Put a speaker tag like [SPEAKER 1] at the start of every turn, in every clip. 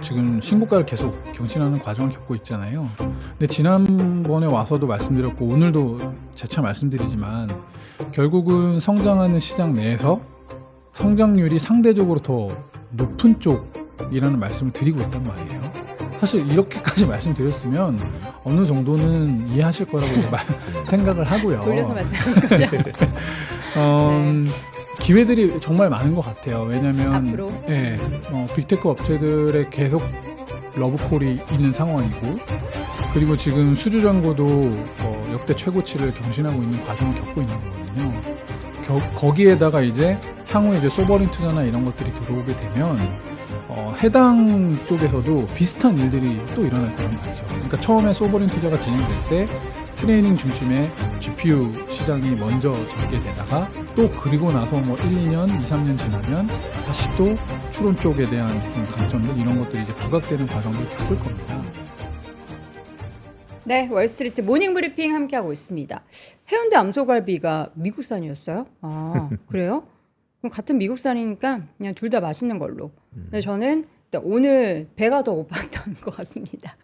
[SPEAKER 1] 지금 신고가를 계속 경신하는 과정을 겪고 있잖아요. 근데 지난번에 와서도 말씀드렸고 오늘도 재차 말씀드리지만 결국은 성장하는 시장 내에서 성장률이 상대적으로 더 높은 쪽이라는 말씀을 드리고 있단 말이에요. 사실 이렇게까지 말씀드렸으면 어느 정도는 이해하실 거라고 이제 생각을 하고요.
[SPEAKER 2] 돌려서 말씀하신 거죠? 네.
[SPEAKER 1] 기회들이 정말 많은 것 같아요. 왜냐하면
[SPEAKER 2] 앞으로?
[SPEAKER 1] 빅테크 업체들의 계속 러브콜이 있는 상황이고, 그리고 지금 수주잔고도 역대 최고치를 경신하고 있는 과정을 겪고 있는 거거든요. 거기에다가 이제 향후에 이제 소버린 투자나 이런 것들이 들어오게 되면 해당 쪽에서도 비슷한 일들이 또 일어날 거란 말이죠. 그러니까 처음에 소버린 투자가 진행될 때 트레이닝 중심의 GPU 시장이 먼저 전개되다가 또 그리고 나서 뭐 1, 2년, 2, 3년 지나면 다시 또 추론 쪽에 대한 좀 강점들 이런 것들이 이제 부각되는 과정을 겪을 겁니다.
[SPEAKER 2] 네, 월스트리트 모닝 브리핑 함께하고 있습니다. 해운대 암소갈비가 미국산이었어요? 아, 그래요? 그럼 같은 미국산이니까 그냥 둘 다 맛있는 걸로. 근데 저는 오늘 배가 더 고팠던 것 같습니다.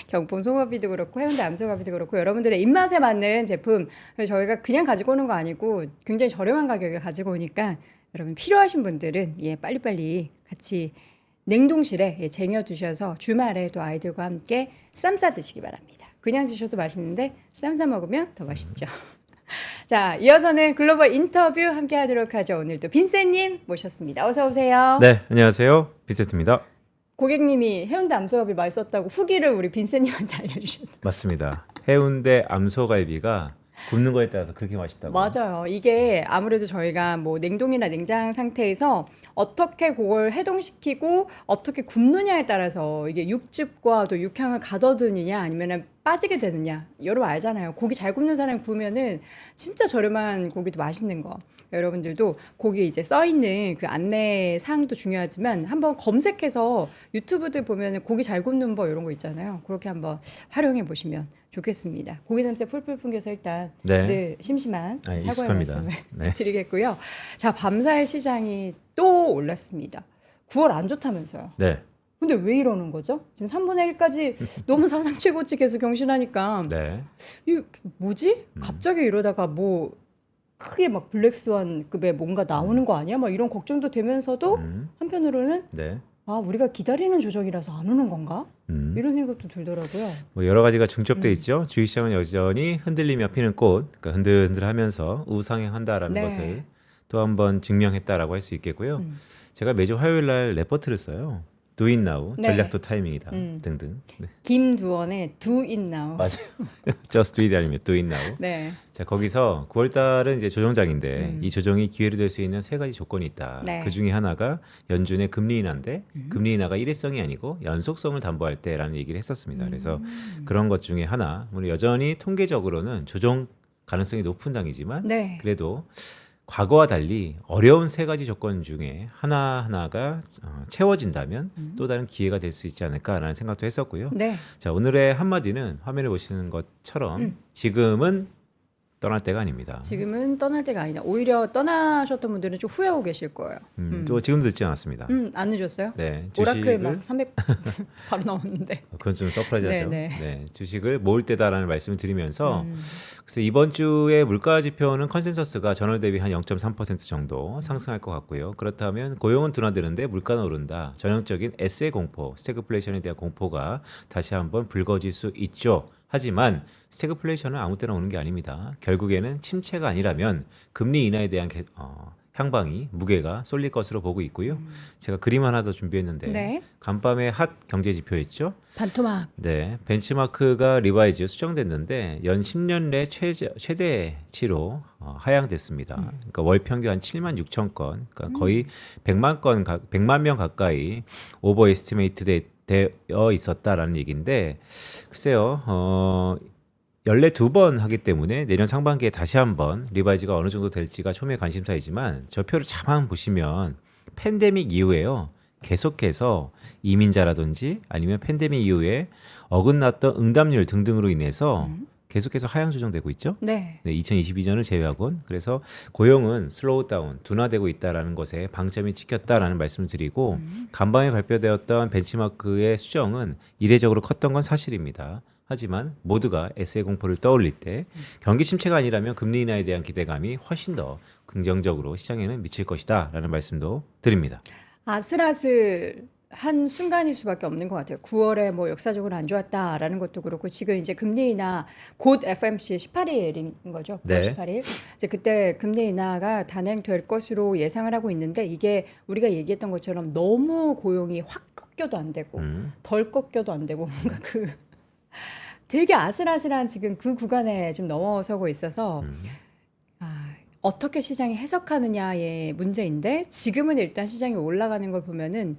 [SPEAKER 2] 경품 소갈비도 그렇고 해운대 암소갈비도 그렇고 여러분들의 입맛에 맞는 제품 저희가 그냥 가지고 오는 거 아니고 굉장히 저렴한 가격에 가지고 오니까 여러분 필요하신 분들은 빨리빨리 같이 냉동실에 쟁여두셔서 주말에 또 아이들과 함께 쌈 싸 드시기 바랍니다. 그냥 드셔도 맛있는데 쌈 싸 먹으면 더 맛있죠. 자, 이어서는 글로벌 인터뷰 함께 하도록 하죠. 오늘도 빈센님 모셨습니다. 어서 오세요.
[SPEAKER 3] 네, 안녕하세요. 빈센트입니다.
[SPEAKER 2] 고객님이 해운대 암소갈비 맛있었다고 후기를 우리 빈센님한테 알려주셨나요?
[SPEAKER 3] 맞습니다. 해운대 암소갈비가 굽는 거에 따라서 그렇게 맛있다고.
[SPEAKER 2] 맞아요. 이게 아무래도 저희가 뭐 냉동이나 냉장 상태에서 어떻게 그걸 해동시키고 어떻게 굽느냐에 따라서 이게 육즙과 또 육향을 가둬두느냐 아니면 빠지게 되느냐 여러분 알잖아요. 고기 잘 굽는 사람이 구우면은 진짜 저렴한 고기도 맛있는 거. 여러분들도 거기 이제 써 있는 그 안내 사항도 중요하지만 한번 검색해서 유튜브들 보면은 고기 잘 굽는 법 이런 거 있잖아요. 그렇게 한번 활용해 보시면 좋겠습니다. 고기 냄새 풀풀 풍겨서 일단 늘 심심한 사과의
[SPEAKER 3] 익숙합니다.
[SPEAKER 2] 말씀을 드리겠고요. 자, 밤사이 시장이 또 올랐습니다. 9월 안 좋다면서요.
[SPEAKER 3] 네.
[SPEAKER 2] 근데 왜 이러는 거죠? 지금 3분의 1까지 너무 사상 최고치 계속 경신하니까
[SPEAKER 3] 네.
[SPEAKER 2] 이게 뭐지? 갑자기 이러다가 뭐 크게 막 블랙스완급의 뭔가 나오는 거 아니야? 막 이런 걱정도 되면서도 한편으로는
[SPEAKER 3] 네.
[SPEAKER 2] 아, 우리가 기다리는 조정이라서 안 오는 건가? 이런 생각도 들더라고요.
[SPEAKER 3] 뭐 여러 가지가 중첩돼 있죠. 주식시장은 여전히 흔들리며 피는 꽃, 그러니까 흔들흔들하면서 우상향한다라는
[SPEAKER 2] 네.
[SPEAKER 3] 것을 또 한 번 증명했다라고 할 수 있겠고요. 제가 매주 화요일 날 레포트를 써요. Do it now,
[SPEAKER 2] 네.
[SPEAKER 3] 전략도 타이밍이다 등등. 네.
[SPEAKER 2] 김두원의 Do It Now.
[SPEAKER 3] 맞아요. Just do it 아니면 do it now.
[SPEAKER 2] 네.
[SPEAKER 3] 자, 거기서 9월 달은 이제 조정장인데 이 조정이 기회로 될 수 있는 세 가지 조건이 있다.
[SPEAKER 2] 네.
[SPEAKER 3] 그 중에 하나가 연준의 금리 인하인데 금리 인하가 일회성이 아니고 연속성을 담보할 때라는 얘기를 했었습니다. 그래서 그런 것 중에 하나, 우리 여전히 통계적으로는 조정 가능성이 높은 당이지만
[SPEAKER 2] 네.
[SPEAKER 3] 그래도 과거와 달리 어려운 세 가지 조건 중에 하나하나가 채워진다면 또 다른 기회가 될 수 있지 않을까라는 생각도 했었고요.
[SPEAKER 2] 네.
[SPEAKER 3] 자, 오늘의 한마디는 화면에 보시는 것처럼 지금은 떠날 때가 아닙니다.
[SPEAKER 2] 지금은 떠날 때가 아니다. 오히려 떠나셨던 분들은 좀 후회하고 계실 거예요.
[SPEAKER 3] 또 지금도 늦지 않았습니다.
[SPEAKER 2] 안 늦었어요?
[SPEAKER 3] 네,
[SPEAKER 2] 오라클 막 300 바로 나왔는데.
[SPEAKER 3] 그건 좀 서프라이즈하죠.
[SPEAKER 2] 네,
[SPEAKER 3] 네, 주식을 모을 때다라는 말씀을 드리면서 그래서 이번 주에 물가 지표는 컨센서스가 전월 대비 한 0.3% 정도 상승할 것 같고요. 그렇다면 고용은 둔화되는데 물가는 오른다. 전형적인 S의 공포, 스태그플레이션에 대한 공포가 다시 한번 불거질 수 있죠. 하지만 스태그플레이션은 아무 때나 오는 게 아닙니다. 결국에는 침체가 아니라면 금리 인하에 대한 향방이 무게가 쏠릴 것으로 보고 있고요. 제가 그림 하나 더 준비했는데
[SPEAKER 2] 네.
[SPEAKER 3] 간밤의 핫 경제 지표 있죠.
[SPEAKER 2] 반토막.
[SPEAKER 3] 네, 벤치마크가 리바이즈 수정됐는데 연 10년 내 최대치로 하향됐습니다. 그러니까 월 평균 한 7만 6천 건, 그러니까 거의 100만 명 가까이 오버 에스티메이트 되어 있었다라는 얘기인데, 글쎄요, 14번 하기 때문에 내년 상반기에 다시 한번 리바이즈가 어느 정도 될지가 초미의 관심사이지만 저 표를 자만 보시면 팬데믹 이후에요. 계속해서 이민자라든지 아니면 팬데믹 이후에 어긋났던 응답률 등등으로 인해서 계속해서 하향 조정되고 있죠.
[SPEAKER 2] 네.
[SPEAKER 3] 네, 2022년을 제외하곤. 그래서 고용은 슬로우 다운, 둔화되고 있다라는 것에 방점이 찍혔다라는 말씀을 드리고 간밤에 발표되었던 벤치마크의 수정은 이례적으로 컸던 건 사실입니다. 하지만 모두가 S의 공포를 떠올릴 때 경기 침체가 아니라면 금리 인하에 대한 기대감이 훨씬 더 긍정적으로 시장에는 미칠 것이다라는 말씀도 드립니다.
[SPEAKER 2] 아슬아슬한 순간일 수밖에 없는 것 같아요. 9월에 뭐 역사적으로 안 좋았다라는 것도 그렇고 지금 이제 금리 인하 곧 FMC 18일인 거죠. 9월
[SPEAKER 3] 네.
[SPEAKER 2] 18일. 이제 그때 금리 인하가 단행될 것으로 예상을 하고 있는데 이게 우리가 얘기했던 것처럼 너무 고용이 확 꺾여도 안 되고 덜 꺾여도 안 되고 뭔가 그 되게 아슬아슬한 지금 그 구간에 좀 넘어서고 있어서 어떻게 시장이 해석하느냐의 문제인데 지금은 일단 시장이 올라가는 걸 보면은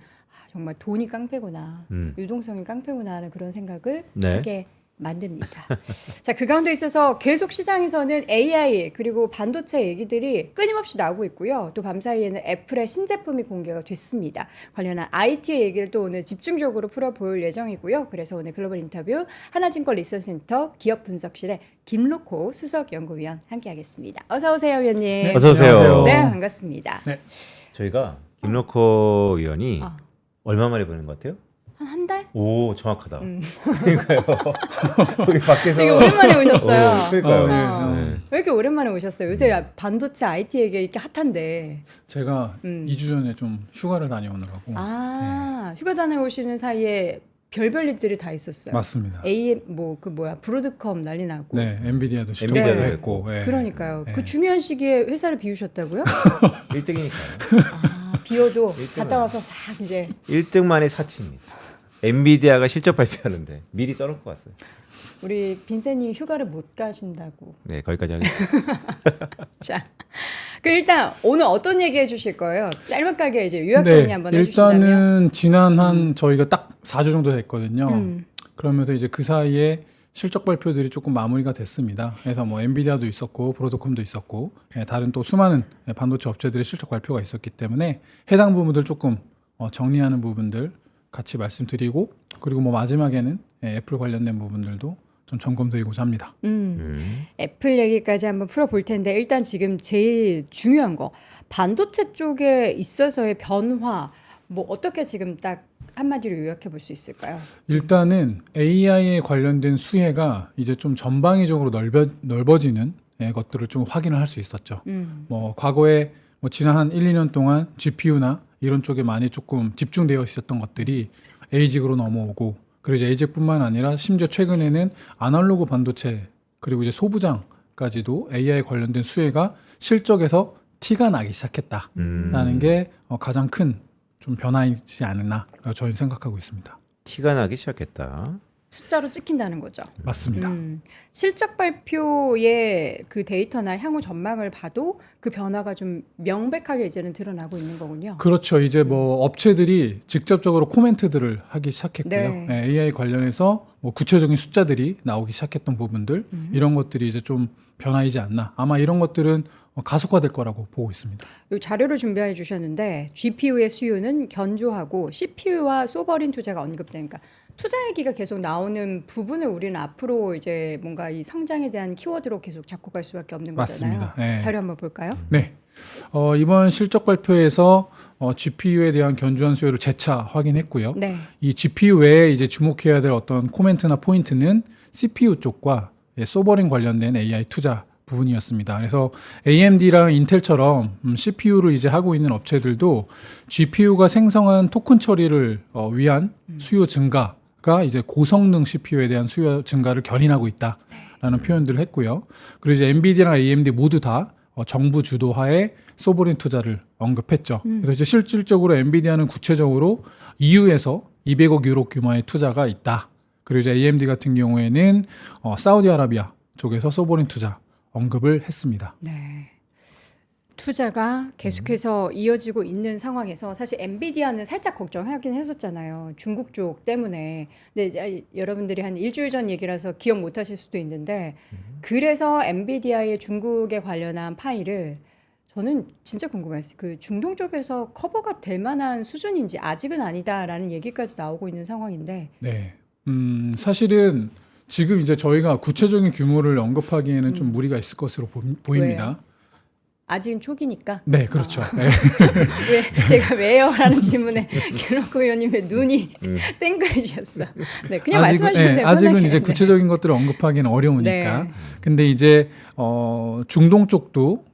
[SPEAKER 2] 정말 돈이 깡패구나, 유동성이 깡패구나 하는 그런 생각을
[SPEAKER 3] 네.
[SPEAKER 2] 하게 만듭니다. 자, 그 가운데 있어서 계속 시장에서는 AI 그리고 반도체 얘기들이 끊임없이 나오고 있고요. 또 밤사이에는 애플의 신제품이 공개가 됐습니다. 관련한 IT의 얘기를 또 오늘 집중적으로 풀어볼 예정이고요. 그래서 오늘 글로벌 인터뷰 하나증권 리서치센터 기업분석실의 김로코 수석연구위원 함께하겠습니다. 어서 오세요, 위원님.
[SPEAKER 1] 네,
[SPEAKER 3] 어서 오세요.
[SPEAKER 1] 안녕하세요.
[SPEAKER 2] 네, 반갑습니다.
[SPEAKER 1] 네.
[SPEAKER 3] 저희가 김로코 위원이
[SPEAKER 2] 어.
[SPEAKER 3] 얼마 만에 보는 것 같아요?
[SPEAKER 2] 한 달?
[SPEAKER 3] 오, 정확하다. 그러니까요. 거기 밖에서
[SPEAKER 2] 되게 오랜만에 오셨어요.
[SPEAKER 3] 그러니까요.
[SPEAKER 1] 어,
[SPEAKER 2] 왜 이렇게 오랜만에 오셨어요? 요새 반도체 IT 얘기 이렇게 핫한데.
[SPEAKER 1] 제가 2주 전에 좀 휴가를 다녀오느라고.
[SPEAKER 2] 휴가 다녀오시는 사이에 별별 일들이 다 있었어요.
[SPEAKER 1] 맞습니다.
[SPEAKER 2] AM 브로드컴 난리 나고.
[SPEAKER 1] 네, 엔비디아도
[SPEAKER 3] 엔비디아도
[SPEAKER 1] 시작을
[SPEAKER 3] 했고.
[SPEAKER 1] 했고. 네.
[SPEAKER 2] 그러니까요.
[SPEAKER 1] 네.
[SPEAKER 2] 그 중요한 시기에 회사를 비우셨다고요?
[SPEAKER 3] 1등이니까요.
[SPEAKER 2] 비워도
[SPEAKER 3] 일등은
[SPEAKER 2] 갔다 와서 싹 이제
[SPEAKER 3] 1등만의 사치입니다. 엔비디아가 실적 발표하는데 미리 써놓고 왔어요.
[SPEAKER 2] 우리 빈센님 휴가를 못 가신다고.
[SPEAKER 3] 네, 거기까지 하겠습니다.
[SPEAKER 2] 자, 그 일단 오늘 어떤 얘기 해주실 거예요? 짤막하게 이제 요약 정리 한번 해주신다면.
[SPEAKER 1] 일단은 지난 한 저희가 딱 4주 정도 됐거든요.
[SPEAKER 2] 음.
[SPEAKER 1] 그러면서 이제 그 사이에 실적 발표들이 조금 마무리가 됐습니다. 그래서 뭐 엔비디아도 있었고 브로드컴도 있었고 다른 또 수많은 반도체 업체들의 실적 발표가 있었기 때문에 해당 부분들 조금 정리하는 부분들 같이 말씀드리고 그리고 뭐 마지막에는 애플 관련된 부분들도 좀 점검드리고자 합니다.
[SPEAKER 2] 애플 얘기까지 한번 풀어볼 텐데 일단 지금 제일 중요한 거 반도체 쪽에 있어서의 변화 뭐 어떻게 지금 딱 한마디로 요약해 볼 수 있을까요?
[SPEAKER 1] 일단은 AI에 관련된 수혜가 이제 좀 전방위적으로 넓어지는 것들을 좀 확인을 할 수 있었죠. 뭐 과거에 뭐 지난 한 1, 2년 동안 GPU나 이런 쪽에 많이 조금 집중되어 있었던 것들이 ASIC으로 넘어오고 그리고 이제 ASIC뿐만 아니라 심지어 최근에는 아날로그 반도체 그리고 이제 소부장까지도 AI 관련된 수혜가 실적에서 티가 나기 시작했다라는 게 가장 큰 좀 변화이지 않나 저희는 생각하고 있습니다.
[SPEAKER 3] 티가 나기 시작했다.
[SPEAKER 2] 숫자로 찍힌다는 거죠.
[SPEAKER 1] 맞습니다.
[SPEAKER 2] 실적 발표의 그 데이터나 향후 전망을 봐도 그 변화가 좀 명백하게 이제는 드러나고 있는 거군요.
[SPEAKER 1] 그렇죠. 이제 뭐 업체들이 직접적으로 코멘트들을 하기 시작했고요.
[SPEAKER 2] 네.
[SPEAKER 1] AI 관련해서 뭐 구체적인 숫자들이 나오기 시작했던 부분들 이런 것들이 이제 좀 변화이지 않나. 아마 이런 것들은 가속화될 거라고 보고 있습니다.
[SPEAKER 2] 이 자료를 준비해 주셨는데 GPU의 수요는 견조하고 CPU와 소버린 투자가 언급되니까 투자 얘기가 계속 나오는 부분을 우리는 앞으로 이제 뭔가 이 성장에 대한 키워드로 계속 잡고 갈 수밖에 없는 거잖아요.
[SPEAKER 1] 맞습니다. 네.
[SPEAKER 2] 자료 한번 볼까요?
[SPEAKER 1] 네. 이번 실적 발표에서 GPU에 대한 견조한 수요를 재차 확인했고요.
[SPEAKER 2] 네.
[SPEAKER 1] 이 GPU 외에 이제 주목해야 될 어떤 코멘트나 포인트는 CPU 쪽과 소버린 관련된 AI 투자 부분이었습니다. 그래서 AMD랑 인텔처럼 CPU를 이제 하고 있는 업체들도 GPU가 생성한 토큰 처리를 위한 수요 증가가 이제 고성능 CPU에 대한 수요 증가를 견인하고 있다라는 표현들을 했고요. 그리고 이제 엔비디아랑 AMD 모두 다 정부 주도하에 소버린 투자를 언급했죠. 그래서 이제 실질적으로 엔비디아는 구체적으로 EU에서 200억 유로 규모의 투자가 있다. 그리고 이제 AMD 같은 경우에는 사우디아라비아 쪽에서 소버린 투자 언급을 했습니다.
[SPEAKER 2] 네. 투자가 계속해서 이어지고 있는 상황에서 사실 엔비디아는 살짝 걱정하긴 했었잖아요. 중국 쪽 때문에. 근데 이제 여러분들이 한 일주일 전 얘기라서 기억 못 하실 수도 있는데 그래서 엔비디아의 중국에 관련한 파일을 저는 진짜 궁금했어요. 그 중동 쪽에서 커버가 될 만한 수준인지 아직은 아니다라는 얘기까지 나오고 있는 상황인데
[SPEAKER 1] 네. 사실은 지금 이제 저희가 구체적인 규모를 언급하기에는 좀 무리가 있을 것으로 보입니다.
[SPEAKER 2] 왜요? 아직은 초기니까.
[SPEAKER 1] 네, 그렇죠. 네.
[SPEAKER 2] 왜 제가 왜요라는 질문에 김록호 의원님의 눈이 땡그레지셨어. 네, 그냥 말씀하시면 돼요.
[SPEAKER 1] 아직은
[SPEAKER 2] 편하게.
[SPEAKER 1] 이제
[SPEAKER 2] 네.
[SPEAKER 1] 구체적인 것들을 언급하기는 어려우니까.
[SPEAKER 2] 네.
[SPEAKER 1] 근데 이제 중동 쪽도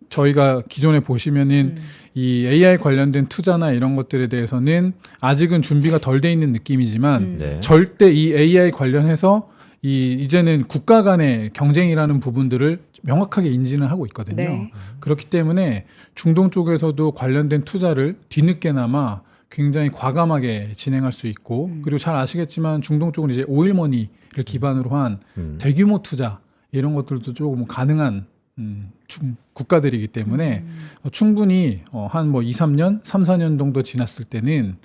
[SPEAKER 1] 저희가 기존에 보시면은 이 AI 관련된 투자나 이런 것들에 대해서는 아직은 준비가 덜 돼 있는 느낌이지만
[SPEAKER 3] 네.
[SPEAKER 1] 절대 이 AI 관련해서 이제는 국가 간의 경쟁이라는 부분들을 명확하게 인지는 하고 있거든요.
[SPEAKER 2] 네.
[SPEAKER 1] 그렇기 때문에 중동 쪽에서도 관련된 투자를 뒤늦게나마 굉장히 과감하게 진행할 수 있고 그리고 잘 아시겠지만 중동 쪽은 이제 오일머니를 기반으로 한 대규모 투자 이런 것들도 조금 가능한 국가들이기 때문에 충분히 한 뭐 2, 3년, 3, 4년 정도 지났을 때는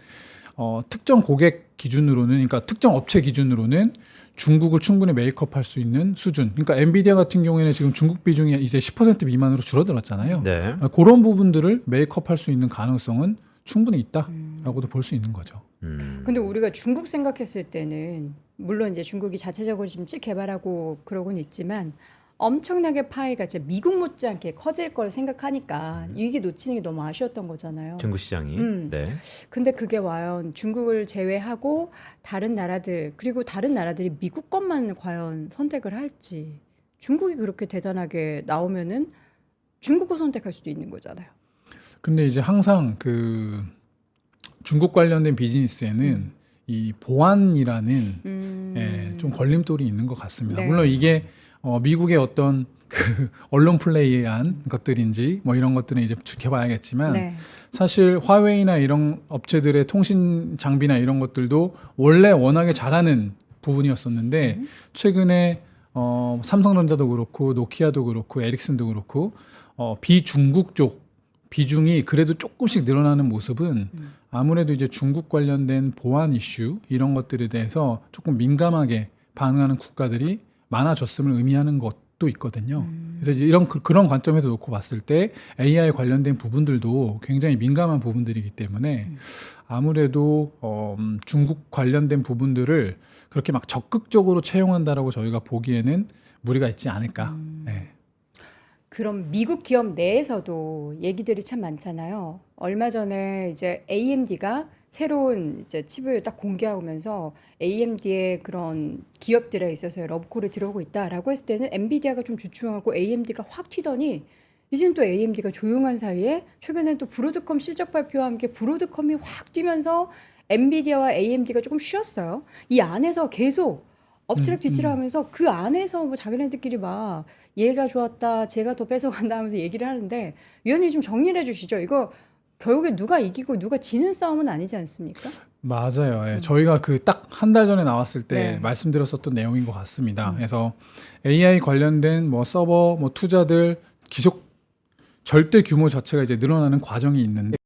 [SPEAKER 1] 특정 고객 기준으로는 그러니까 특정 업체 기준으로는 중국을 충분히 메이크업할 수 있는 수준. 그러니까 엔비디아 같은 경우에는 지금 중국 비중이 이제 10% 미만으로 줄어들었잖아요.
[SPEAKER 3] 네.
[SPEAKER 1] 그런 부분들을 메이크업할 수 있는 가능성은 충분히 있다라고도 볼 수 있는 거죠.
[SPEAKER 2] 근데 우리가 중국 생각했을 때는 물론 이제 중국이 자체적으로 지금 칩 개발하고 그러고는 있지만 엄청나게 파이가 진짜 미국 못지않게 커질 걸 생각하니까 이게 놓치는 게 너무 아쉬웠던 거잖아요.
[SPEAKER 3] 중국 시장이. 네.
[SPEAKER 2] 근데 그게 과연 중국을 제외하고 다른 나라들 그리고 다른 나라들이 미국 것만 과연 선택을 할지 중국이 그렇게 대단하게 나오면은 중국 거 선택할 수도 있는 거잖아요.
[SPEAKER 1] 근데 이제 항상 그 중국 관련된 비즈니스에는 이 보안이라는 좀 걸림돌이 있는 것 같습니다.
[SPEAKER 2] 네.
[SPEAKER 1] 물론 이게 미국의 어떤 그 언론 플레이한 것들인지 뭐 이런 것들은 이제 지켜봐야겠지만
[SPEAKER 2] 네.
[SPEAKER 1] 사실 화웨이나 이런 업체들의 통신 장비나 이런 것들도 원래 워낙에 잘하는 부분이었었는데 최근에 삼성전자도 그렇고 노키아도 그렇고 에릭슨도 그렇고 비중국 쪽 비중이 그래도 조금씩 늘어나는 모습은 아무래도 이제 중국 관련된 보안 이슈 이런 것들에 대해서 조금 민감하게 반응하는 국가들이 많아졌음을 의미하는 것도 있거든요. 그래서 이제 그런 관점에서 놓고 봤을 때 AI 관련된 부분들도 굉장히 민감한 부분들이기 때문에 아무래도 중국 관련된 부분들을 그렇게 막 적극적으로 채용한다라고 저희가 보기에는 무리가 있지 않을까. 네.
[SPEAKER 2] 그럼 미국 기업 내에서도 얘기들이 참 많잖아요. 얼마 전에 이제 AMD가 새로운 이제 칩을 딱 공개하면서 AMD의 그런 기업들에 있어서 러브콜이 들어오고 있다라고 했을 때는 엔비디아가 좀 주춤하고 AMD가 확 튀더니 이제는 또 AMD가 조용한 사이에 최근에 또 브로드컴 실적 발표와 함께 브로드컴이 확 뛰면서 엔비디아와 AMD가 조금 쉬었어요. 이 안에서 계속 엎치락뒤치락 하면서 그 안에서 뭐 자기네들끼리 막 얘가 좋았다, 제가 더 뺏어간다 하면서 얘기를 하는데 위원님 좀 정리를 해주시죠. 이거 결국에 누가 이기고 누가 지는 싸움은 아니지 않습니까?
[SPEAKER 1] 맞아요. 예. 저희가 그 딱 한 달 전에 나왔을 때
[SPEAKER 2] 네.
[SPEAKER 1] 말씀드렸었던 내용인 것 같습니다. 그래서 AI 관련된 뭐 서버, 뭐 투자들 기속 절대 규모 자체가 이제 늘어나는 과정이 있는데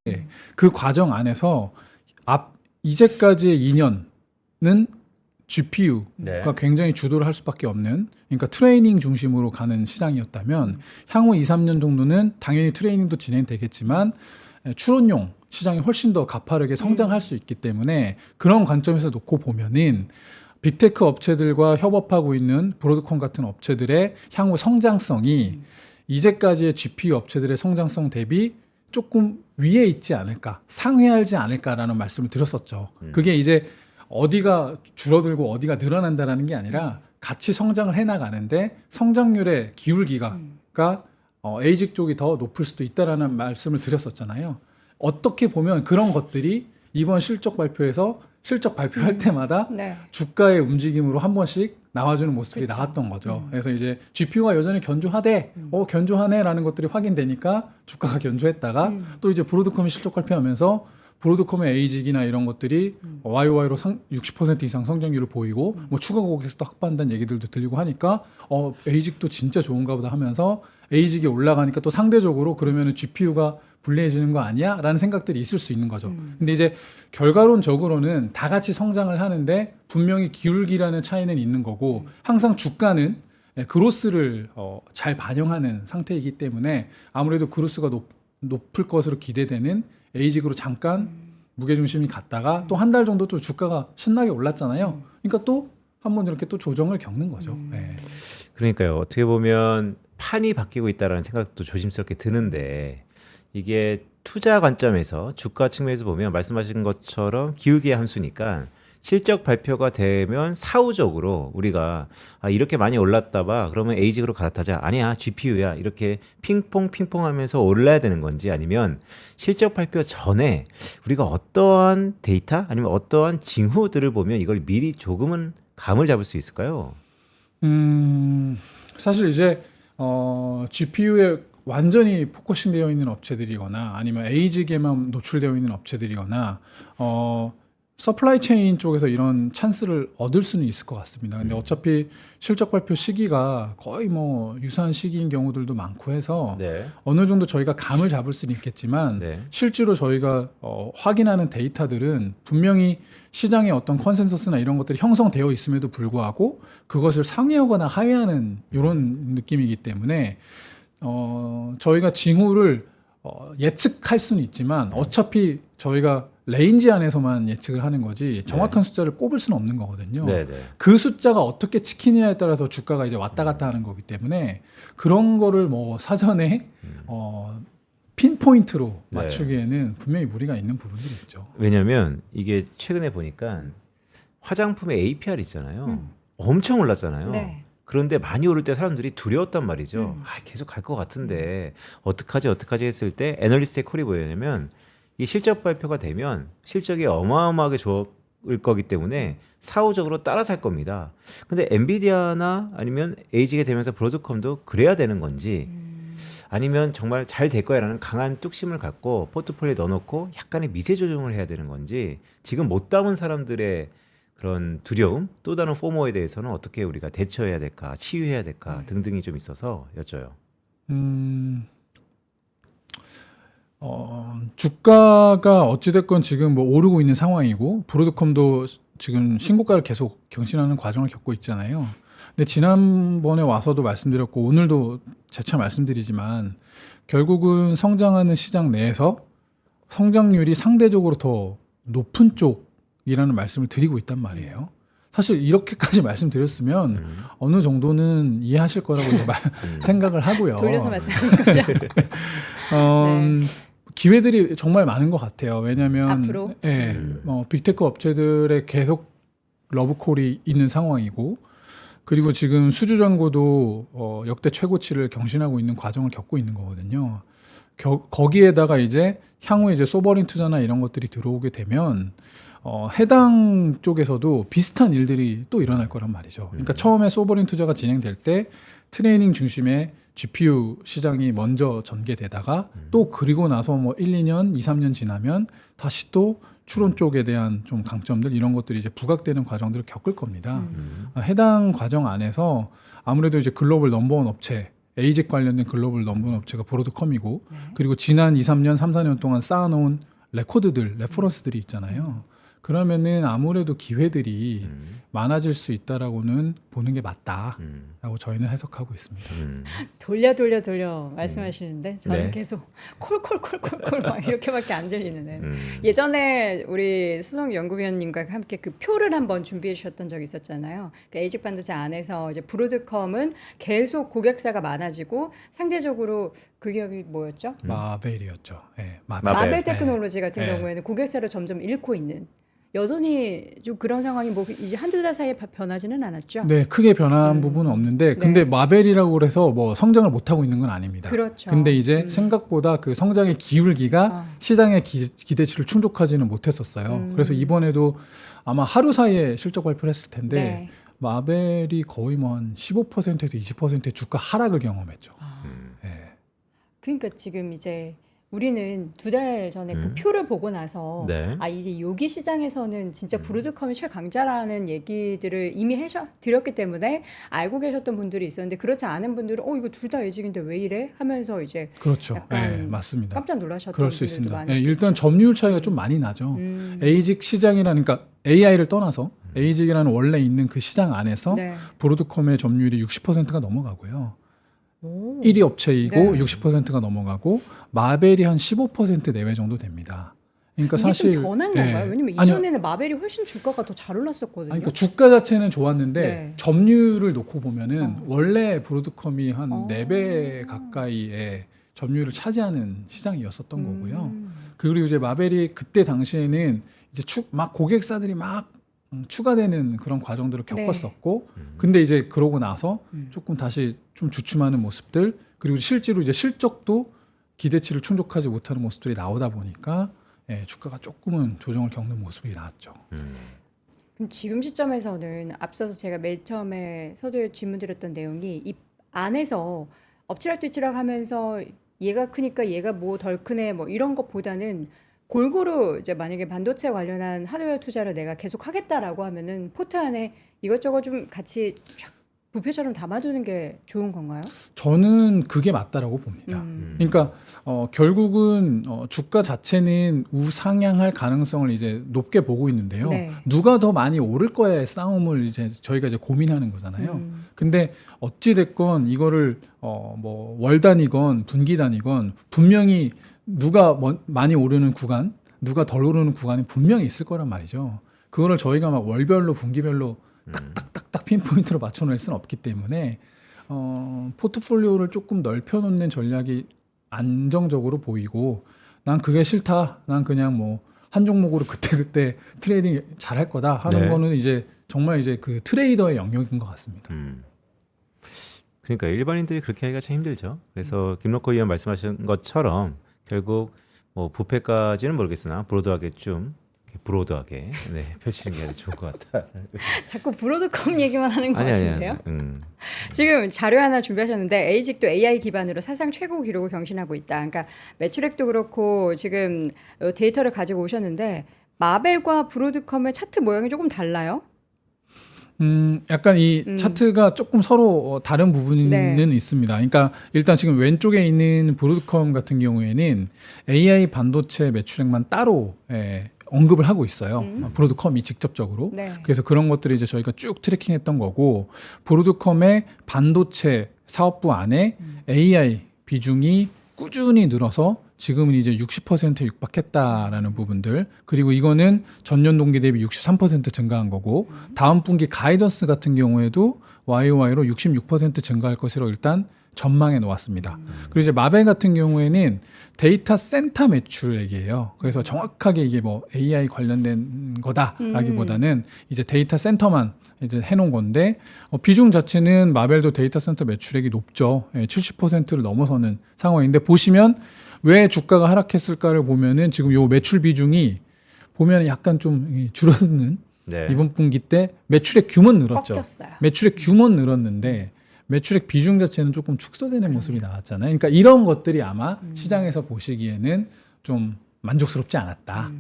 [SPEAKER 1] 그 과정 안에서 이제까지의 2년은 GPU가
[SPEAKER 3] 네.
[SPEAKER 1] 굉장히 주도를 할 수밖에 없는 그러니까 트레이닝 중심으로 가는 시장이었다면 향후 2, 3년 정도는 당연히 트레이닝도 진행되겠지만 추론용 시장이 훨씬 더 가파르게 성장할 수 있기 때문에 그런 관점에서 놓고 보면은 빅테크 업체들과 협업하고 있는 브로드컴 같은 업체들의 향후 성장성이 이제까지의 GPU 업체들의 성장성 대비 조금 위에 있지 않을까, 상회하지 않을까라는 말씀을 드렸었죠. 그게 이제 어디가 줄어들고 어디가 늘어난다라는 게 아니라 같이 성장을 해나가는데 성장률의 기울기가 에이직 쪽이 더 높을 수도 있다라는 말씀을 드렸었잖아요. 어떻게 보면 그런 것들이 이번 실적 발표에서 실적 발표할 때마다
[SPEAKER 2] 네.
[SPEAKER 1] 주가의 움직임으로 한 번씩 나와주는 모습이
[SPEAKER 2] 그쵸.
[SPEAKER 1] 나왔던 거죠. 그래서 이제 GPU가 여전히 견조하대, 견조하네라는 것들이 확인되니까 주가가 견조했다가 또 이제 브로드컴이 실적 발표하면서 브로드컴의 에이직이나 이런 것들이 YOY로 60% 이상 성장률을 보이고 뭐 추가 고객수도 확보한다는 얘기들도 들리고 하니까 에이직도 진짜 좋은가 보다 하면서 에이직이 올라가니까 또 상대적으로 그러면은 GPU가 불리해지는 거 아니야? 라는 생각들이 있을 수 있는 거죠. 근데 이제 결과론적으로는 다 같이 성장을 하는데 분명히 기울기라는 차이는 있는 거고 항상 주가는 그로스를 잘 반영하는 상태이기 때문에 아무래도 그로스가 높을 것으로 기대되는 에이직으로 잠깐 무게중심이 갔다가 또 한 달 정도 또 주가가 신나게 올랐잖아요. 그러니까 또 한번 이렇게 또 조정을 겪는 거죠. 예.
[SPEAKER 3] 그러니까요. 어떻게 보면 판이 바뀌고 있다라는 생각도 조심스럽게 드는데 이게 투자 관점에서 주가 측면에서 보면 말씀하신 것처럼 기울기의 함수니까 실적 발표가 되면 사후적으로 우리가 이렇게 많이 올랐다 봐 그러면 에이직으로 갈아타자 아니야 GPU야 이렇게 핑퐁 하면서 올라야 되는 건지 아니면 실적 발표 전에 우리가 어떠한 데이터 아니면 어떠한 징후들을 보면 이걸 미리 조금은 감을 잡을 수 있을까요?
[SPEAKER 1] 사실 이제 GPU에 완전히 포커싱되어 있는 업체들이거나 아니면 에이직에만 노출되어 있는 업체들이거나 서플라이 체인 쪽에서 이런 찬스를 얻을 수는 있을 것 같습니다. 근데 어차피 실적 발표 시기가 거의 뭐 유사한 시기인 경우들도 많고 해서
[SPEAKER 3] 네.
[SPEAKER 1] 어느 정도 저희가 감을 잡을 수는 있겠지만
[SPEAKER 3] 네.
[SPEAKER 1] 실제로 저희가 확인하는 데이터들은 분명히 시장의 어떤 컨센서스나 이런 것들이 형성되어 있음에도 불구하고 그것을 상회하거나 하회하는 이런 느낌이기 때문에 저희가 징후를 예측할 수는 있지만 어차피 저희가 레인지 안에서만 예측을 하는 거지 정확한 숫자를 꼽을 수는 없는 거거든요.
[SPEAKER 3] 네, 네.
[SPEAKER 1] 그 숫자가 어떻게 찍히느냐에 따라서 주가가 이제 왔다 갔다 하는 거기 때문에 그런 거를 뭐 사전에 핀포인트로
[SPEAKER 3] 네.
[SPEAKER 1] 맞추기에는 분명히 무리가 있는 부분들이 있죠.
[SPEAKER 3] 왜냐면 이게 최근에 보니까 화장품의 APR 있잖아요. 엄청 올랐잖아요.
[SPEAKER 2] 네.
[SPEAKER 3] 그런데 많이 오를 때 사람들이 두려웠단 말이죠. 계속 갈 것 같은데 어떡하지 했을 때 애널리스트의 콜이 뭐였냐면 이 실적 발표가 되면 실적이 어마어마하게 좋을 거기 때문에 사후적으로 따라 살 겁니다. 근데 엔비디아나 아니면 에이직이 되면서 브로드컴도 그래야 되는 건지 아니면 정말 잘 될 거야라는 강한 뚝심을 갖고 포트폴리오에 넣어놓고 약간의 미세 조정을 해야 되는 건지 지금 못 담은 사람들의 그런 두려움 또 다른 포모에 대해서는 어떻게 우리가 대처해야 될까 치유해야 될까 등등이 좀 있어서 여쭤요.
[SPEAKER 1] 주가가 어찌됐건 지금 뭐 오르고 있는 상황이고 브로드컴도 지금 신고가를 계속 경신하는 과정을 겪고 있잖아요. 근데 지난번에 와서도 말씀드렸고 오늘도 재차 말씀드리지만 결국은 성장하는 시장 내에서 성장률이 상대적으로 더 높은 쪽이라는 말씀을 드리고 있단 말이에요. 사실 이렇게까지 말씀드렸으면 어느 정도는 이해하실 거라고 이제 생각을 하고요.
[SPEAKER 2] 돌려서 말씀하신 거죠.
[SPEAKER 1] 기회들이 정말 많은 것 같아요. 왜냐하면
[SPEAKER 2] 앞으로?
[SPEAKER 1] 빅테크 업체들의 계속 러브콜이 있는 상황이고 그리고 지금 수주 잔고도 역대 최고치를 경신하고 있는 과정을 겪고 있는 거거든요. 거기에다가 이제 향후에 이제 소버린 투자나 이런 것들이 들어오게 되면 해당 쪽에서도 비슷한 일들이 또 일어날 거란 말이죠. 그러니까 처음에 소버린 투자가 진행될 때 트레이닝 중심의 GPU 시장이 먼저 전개되다가 또 그리고 나서 뭐 1, 2년, 2, 3년 지나면 다시 또 추론 쪽에 대한 좀 강점들 이런 것들이 이제 부각되는 과정들을 겪을 겁니다. 해당 과정 안에서 아무래도 이제 글로벌 넘버원 업체 에이직 관련된 글로벌 넘버원 업체가 브로드컴이고 그리고 지난 2, 3년, 3, 4년 동안 쌓아놓은 레코드들, 레퍼런스들이 있잖아요. 그러면은 아무래도 기회들이 많아질 수 있다라고는 보는 게 맞다라고 저희는 해석하고 있습니다.
[SPEAKER 2] 돌려 말씀하시는데 저는
[SPEAKER 3] 네.
[SPEAKER 2] 계속 콜 막 이렇게밖에 안 들리는. 예전에 우리 수석 연구위원님과 함께 그 표를 한번 준비해 주셨던 적이 있었잖아요. 그 에이직 반도체 안에서 이제 브로드컴은 계속 고객사가 많아지고 상대적으로 그 기업이 뭐였죠?
[SPEAKER 1] 마벨이었죠.
[SPEAKER 2] 마벨 테크놀로지 같은
[SPEAKER 1] 네.
[SPEAKER 2] 경우에는 고객사를 점점 잃고 있는. 여전히 좀 그런 상황이 뭐 이제 한두 달 사이에 변하지는 않았죠.
[SPEAKER 1] 네, 크게 변한 부분은 없는데, 근데 마벨이라고 그래서 뭐 성장을 못 하고 있는 건 아닙니다.
[SPEAKER 2] 그렇죠.
[SPEAKER 1] 근데 이제 생각보다 그 성장의 기울기가 시장의 기대치를 충족하지는 못했었어요. 그래서 이번에도 아마 하루 사이에 실적 발표를 했을 텐데,
[SPEAKER 2] 네.
[SPEAKER 1] 마벨이 거의 뭐 한 15%에서 20%의 주가 하락을 경험했죠. 네.
[SPEAKER 2] 그러니까 지금 이제 우리는 두 달 전에 그 표를 보고 나서
[SPEAKER 3] 네.
[SPEAKER 2] 이제 여기 시장에서는 진짜 브로드컴이 최강자라는 얘기들을 이미 드렸기 때문에 알고 계셨던 분들이 있었는데 그렇지 않은 분들은 이거 둘 다 에이직인데 왜 이래? 하면서 이제
[SPEAKER 1] 그렇죠.
[SPEAKER 2] 약간
[SPEAKER 1] 네, 맞습니다.
[SPEAKER 2] 깜짝 놀라셨던
[SPEAKER 1] 그럴 수
[SPEAKER 2] 분들도
[SPEAKER 1] 있습니다.
[SPEAKER 2] 많으시죠.
[SPEAKER 1] 네, 일단 점유율 차이가 좀 많이 나죠. 에이직 시장이라니까 그러니까 AI를 떠나서 에이직이라는 원래 있는 그 시장 안에서
[SPEAKER 2] 네.
[SPEAKER 1] 브로드컴의 점유율이 60%가 넘어가고요.
[SPEAKER 2] 오.
[SPEAKER 1] 1위 업체이고
[SPEAKER 2] 네.
[SPEAKER 1] 60%가 넘어가고 마벨이 한 15% 내외 정도 됩니다. 그러니까
[SPEAKER 2] 이게
[SPEAKER 1] 사실
[SPEAKER 2] 좀 변한
[SPEAKER 1] 예.
[SPEAKER 2] 건가요? 왜냐면
[SPEAKER 1] 아니요.
[SPEAKER 2] 이전에는 마벨이 훨씬 주가가 더 잘 올랐었거든요.
[SPEAKER 1] 아니, 그러니까 주가 자체는 좋았는데
[SPEAKER 2] 네.
[SPEAKER 1] 점유율을 놓고 보면은 원래 브로드컴이 한
[SPEAKER 2] 어.
[SPEAKER 1] 4배 가까이의 점유율을 차지하는 시장이었었던 거고요.
[SPEAKER 2] 음.
[SPEAKER 1] 그리고 이제 마벨이 그때 당시에는 이제 막 고객사들이 막 추가되는 그런 과정들을
[SPEAKER 2] 네.
[SPEAKER 1] 겪었었고, 근데 이제 그러고 나서
[SPEAKER 2] 음.
[SPEAKER 1] 조금 다시 좀 주춤하는 모습들, 그리고 실제로 이제 실적도 기대치를 충족하지 못하는 모습들이 나오다 보니까 예, 주가가 조금은 조정을 겪는 모습이 나왔죠.
[SPEAKER 2] 그럼 지금 시점에서는 앞서서 제가 맨 처음에 서두에 질문드렸던 내용이 이 안에서 엎치락뒤치락 하면서 얘가 크니까 얘가 뭐 덜 크네 뭐 이런 것보다는 골고루 이제 만약에 반도체 관련한 하드웨어 투자를 내가 계속 하겠다라고 하면은 포트 안에 이것저것 좀 같이 촥 부패처럼 담아두는 게 좋은 건가요?
[SPEAKER 1] 저는 그게 맞다라고 봅니다. 그러니까 결국은 주가 자체는 우상향할 가능성을 이제 높게 보고 있는데요.
[SPEAKER 2] 네.
[SPEAKER 1] 누가 더 많이 오를 거야의 싸움을 이제 저희가 이제 고민하는 거잖아요. 근데 어찌 됐건 이거를 뭐 월 단위건 분기 단위건 분명히 누가 많이 오르는 구간, 누가 덜 오르는 구간이 분명히 있을 거란 말이죠. 그거를 저희가 막 월별로 분기별로 딱딱딱딱 핀포인트로 맞춰놓을 수는 없기 때문에 포트폴리오를 조금 넓혀놓는 전략이 안정적으로 보이고, 난 그게 싫다, 난 그냥 뭐 한 종목으로 그때그때 트레이딩 잘할 거다 하는
[SPEAKER 3] 네.
[SPEAKER 1] 거는 이제 정말 이제 그 트레이더의 영역인 것 같습니다.
[SPEAKER 3] 그러니까 일반인들이 그렇게 하기가 참 힘들죠. 그래서 김록호 의원 말씀하신 것처럼 결국 뭐 부패까지는 모르겠으나 브로드하게 좀 이렇게 브로드하게 펼치는 게 아주 좋을 것 같다.
[SPEAKER 2] 자꾸 브로드컴 얘기만 하는 것 같은데요.
[SPEAKER 3] 아니.
[SPEAKER 2] 지금 자료 하나 준비하셨는데 에이직도 AI 기반으로 사상 최고 기록을 경신하고 있다. 그러니까 매출액도 그렇고 지금 데이터를 가지고 오셨는데 마벨과 브로드컴의 차트 모양이 조금 달라요.
[SPEAKER 1] 약간 이 차트가 조금 서로 다른 부분은
[SPEAKER 2] 네.
[SPEAKER 1] 있습니다. 그러니까 일단 지금 왼쪽에 있는 브로드컴 같은 경우에는 AI 반도체 매출액만 따로 언급을 하고 있어요. 브로드컴이 직접적으로.
[SPEAKER 2] 네.
[SPEAKER 1] 그래서 그런 것들이 이제 저희가 쭉 트래킹했던 거고, 브로드컴의 반도체 사업부 안에 AI 비중이 꾸준히 늘어서 지금은 이제 60%에 육박했다라는 부분들, 그리고 이거는 전년 동기 대비 63% 증가한 거고, 다음 분기 가이던스 같은 경우에도 YOY로 66% 증가할 것으로 일단 전망해 놓았습니다. 그리고 이제 마벨 같은 경우에는 데이터 센터 매출액이에요. 그래서 정확하게 이게 뭐 AI 관련된 거다라기보다는 이제 데이터 센터만 이제 해놓은 건데, 비중 자체는 마벨도 데이터 센터 매출액이 높죠. 70%를 넘어서는 상황인데, 보시면 왜 주가가 하락했을까를 보면은 지금 요 매출 비중이 보면 약간 좀 줄어드는,
[SPEAKER 3] 네.
[SPEAKER 1] 이번 분기 때 매출액 규모는 늘었죠.
[SPEAKER 2] 꺾였어요.
[SPEAKER 1] 매출액 규모는 늘었는데 매출액 비중 자체는 조금 축소되는 모습이 나왔잖아요. 그러니까 이런 것들이 아마 시장에서 보시기에는 좀 만족스럽지 않았다.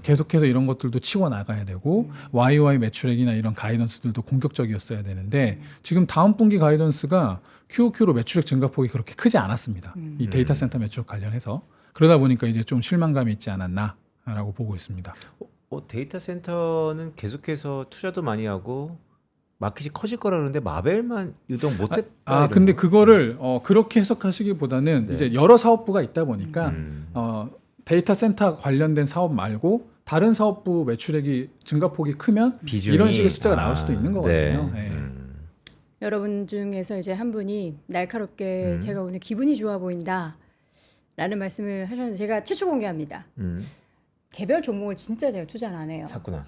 [SPEAKER 1] 계속해서 이런 것들도 치고 나가야 되고, YOY 매출액이나 이런 가이던스들도 공격적이었어야 되는데, 지금 다음 분기 가이던스가 QOQ로 매출액 증가폭이 그렇게 크지 않았습니다. 이 데이터 센터 매출액 관련해서. 그러다 보니까 이제 좀 실망감이 있지 않았나라고 보고 있습니다.
[SPEAKER 3] 데이터 센터는 계속해서 투자도 많이 하고 마켓이 커질 거라 그러는데 마벨만 유독 못했다.
[SPEAKER 1] 근데 그거를 그렇게 해석하시기보다는
[SPEAKER 3] 네.
[SPEAKER 1] 이제 여러 사업부가 있다 보니까
[SPEAKER 3] 음.
[SPEAKER 1] 데이터 센터 관련된 사업 말고 다른 사업부 매출액이 증가폭이 크면
[SPEAKER 3] 비중이-
[SPEAKER 1] 이런 식의 숫자가 나올 수도 있는 거거든요.
[SPEAKER 3] 네.
[SPEAKER 1] 네.
[SPEAKER 2] 여러분 중에서 이제 한 분이 날카롭게 제가 오늘 기분이 좋아 보인다 라는 말씀을 하셨는데, 제가 최초 공개합니다. 개별 종목을 진짜 제가 투자는 안 해요.
[SPEAKER 3] 샀구나.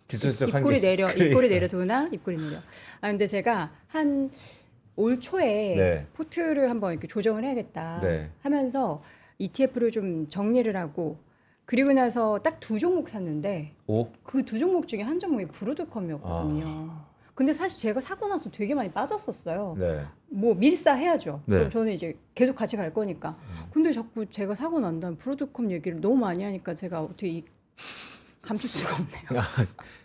[SPEAKER 3] 뒷손석 한
[SPEAKER 2] 입꼬리
[SPEAKER 3] 개.
[SPEAKER 2] 내려,
[SPEAKER 3] 그러니까.
[SPEAKER 2] 입꼬리 내려 도나 입꼬리 내려. 근데 제가 한 올 초에
[SPEAKER 3] 네.
[SPEAKER 2] 포트를 한번 이렇게 조정을 해야겠다
[SPEAKER 3] 네.
[SPEAKER 2] 하면서 ETF를 좀 정리를 하고, 그리고 나서 딱 2종목 샀는데
[SPEAKER 3] 오.
[SPEAKER 2] 그 2종목 중에 한 종목이 브로드컴이었거든요. 근데 사실 제가 사고 나서 되게 많이 빠졌었어요.
[SPEAKER 3] 네.
[SPEAKER 2] 뭐 밀사 해야죠.
[SPEAKER 3] 네.
[SPEAKER 2] 그럼 저는 이제 계속 같이 갈 거니까. 근데 자꾸 제가 사고 난 다음 브로드컴 얘기를 너무 많이 하니까 제가 어떻게 감출 수가 없네요.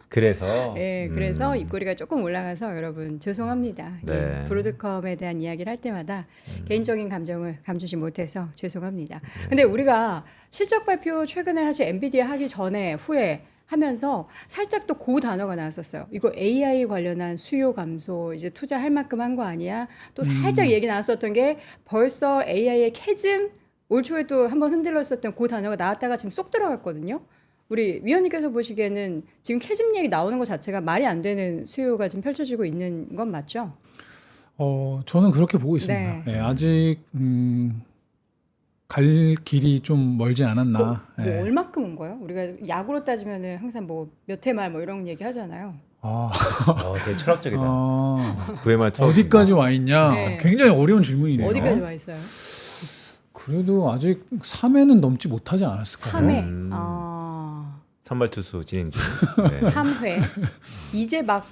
[SPEAKER 3] 그래서.
[SPEAKER 2] 네, 그래서 입꼬리가 조금 올라가서 여러분 죄송합니다.
[SPEAKER 3] 네.
[SPEAKER 2] 예, 브로드컴에 대한 이야기를 할 때마다 개인적인 감정을 감추지 못해서 죄송합니다. 근데 우리가 실적 발표 최근에 사실 엔비디아 하기 전에 후에 하면서 살짝 또 그 단어가 나왔었어요. 이거 AI 관련한 수요 감소, 이제 투자할 만큼 한 거 아니야? 또 살짝 얘기 나왔었던 게 벌써 AI의 캐즘 올 초에 또 한번 흔들렸었던 그 단어가 나왔다가 지금 쏙 들어갔거든요. 우리 위원님께서 보시기에는 지금 캐즘 얘기 나오는 것 자체가 말이 안 되는 수요가 지금 펼쳐지고 있는 건 맞죠?
[SPEAKER 1] 저는 그렇게 보고 있습니다.
[SPEAKER 2] 네.
[SPEAKER 1] 예, 아직 갈 길이 좀 멀지 않았나.
[SPEAKER 2] 뭐
[SPEAKER 1] 예.
[SPEAKER 2] 얼마큼 온 거예요? 우리가 야구로 따지면은 항상 뭐 몇 회 말 뭐 이런 얘기 하잖아요.
[SPEAKER 3] 되게 철학적이다. 9회 말
[SPEAKER 1] 어디까지 와 있냐?
[SPEAKER 2] 네.
[SPEAKER 1] 굉장히 어려운 질문이네요.
[SPEAKER 2] 어디까지 와 있어요?
[SPEAKER 1] 그래도 아직 3회는 넘지 못하지 않았을까요?
[SPEAKER 2] 3회.
[SPEAKER 3] 음.
[SPEAKER 2] 아,
[SPEAKER 3] 선발 투수 진행 중. 네.
[SPEAKER 2] 3회. 이제 막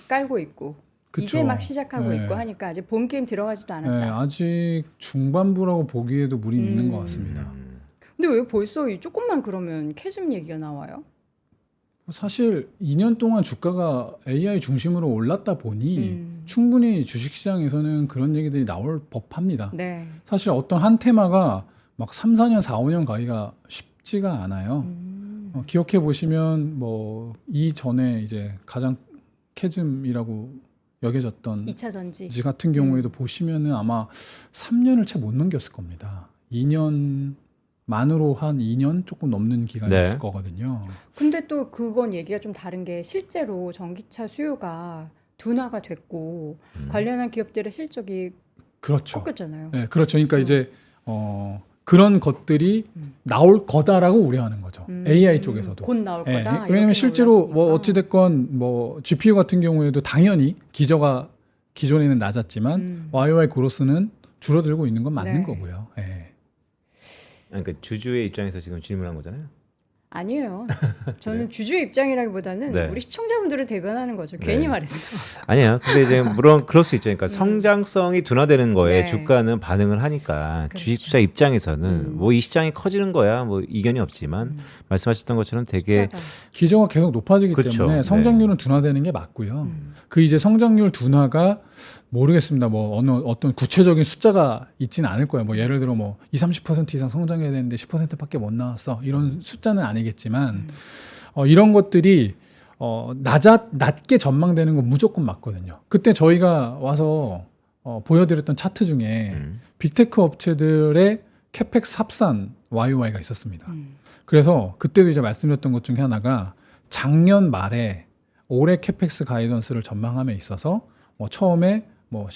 [SPEAKER 2] 깔고 있고
[SPEAKER 1] 그쵸.
[SPEAKER 2] 이제 막 시작하고
[SPEAKER 1] 네.
[SPEAKER 2] 있고 하니까 아직 본 게임 들어가지도 않았다.
[SPEAKER 1] 네, 아직 중반부라고 보기에도 무리 있는 것 같습니다.
[SPEAKER 2] 근데 왜 벌써 이 조금만 그러면 캐즘 얘기가 나와요?
[SPEAKER 1] 사실 2년 동안 주가가 AI 중심으로 올랐다 보니 충분히 주식시장에서는 그런 얘기들이 나올 법합니다.
[SPEAKER 2] 네.
[SPEAKER 1] 사실 어떤 한 테마가 막 3, 4년, 4, 5년 가기가 쉽지가 않아요. 기억해 보시면 뭐 이전에 이제 가장 캐즘이라고 여겨졌던
[SPEAKER 2] 2차 전지.
[SPEAKER 1] 지 같은 경우에도 보시면은 아마 3년을 채 못 넘겼을 겁니다. 2년 만으로 한 2년 조금 넘는 기간이었을
[SPEAKER 3] 네.
[SPEAKER 1] 거거든요.
[SPEAKER 2] 근데 또 그건 얘기가 좀 다른 게 실제로 전기차 수요가 둔화가 됐고 관련한 기업들의 실적이
[SPEAKER 1] 그렇죠.
[SPEAKER 2] 꺾였잖아요.
[SPEAKER 1] 네, 그렇죠. 그러니까 이제 그런 것들이 나올 거다라고 우려하는 거죠. AI 쪽에서도.
[SPEAKER 2] 곧 나올
[SPEAKER 1] 예,
[SPEAKER 2] 거다.
[SPEAKER 1] 왜냐면
[SPEAKER 2] 이렇게
[SPEAKER 1] 실제로 뭐
[SPEAKER 2] 올랐으니까.
[SPEAKER 1] 어찌됐건 뭐 GPU 같은 경우에도 당연히 기저가 기존에는 낮았지만 YOY 그로스는 줄어들고 있는 건 맞는
[SPEAKER 2] 네.
[SPEAKER 1] 거고요. 예.
[SPEAKER 3] 그러니까 주주의 입장에서 지금 질문한 거잖아요.
[SPEAKER 2] 아니에요. 저는 주주의 입장이라기보다는
[SPEAKER 3] 네.
[SPEAKER 2] 우리 시청자분들을 대변하는 거죠.
[SPEAKER 3] 네.
[SPEAKER 2] 괜히 말했어.
[SPEAKER 3] 아니에요. 근데 이제 물론 그럴 수 있죠. 그러니까 성장성이 둔화되는 거에
[SPEAKER 2] 네.
[SPEAKER 3] 주가는 반응을 하니까
[SPEAKER 2] 그렇죠.
[SPEAKER 3] 주식 투자 입장에서는 뭐 이 시장이 커지는 거야 뭐 이견이 없지만 말씀하셨던 것처럼 되게
[SPEAKER 2] 숫자가.
[SPEAKER 1] 기저가 계속 높아지기
[SPEAKER 3] 그렇죠.
[SPEAKER 1] 때문에
[SPEAKER 3] 네.
[SPEAKER 1] 성장률은 둔화되는 게 맞고요. 그 이제 성장률 둔화가 모르겠습니다. 뭐 어떤 구체적인 숫자가 있지는 않을 거예요. 뭐 예를 들어 뭐 20-30% 이상 성장해야 되는데 10%밖에 못 나왔어. 이런 숫자는 아니겠지만 이런 것들이 낮게 전망되는 건 무조건 맞거든요. 그때 저희가 와서 보여드렸던 차트 중에 빅테크 업체들의 캐펙스 합산 YOY가 있었습니다. 그래서 그때도 이제 말씀드렸던 것 중에 하나가 작년 말에 올해 캐펙스 가이던스를 전망함에 있어서 처음에 뭐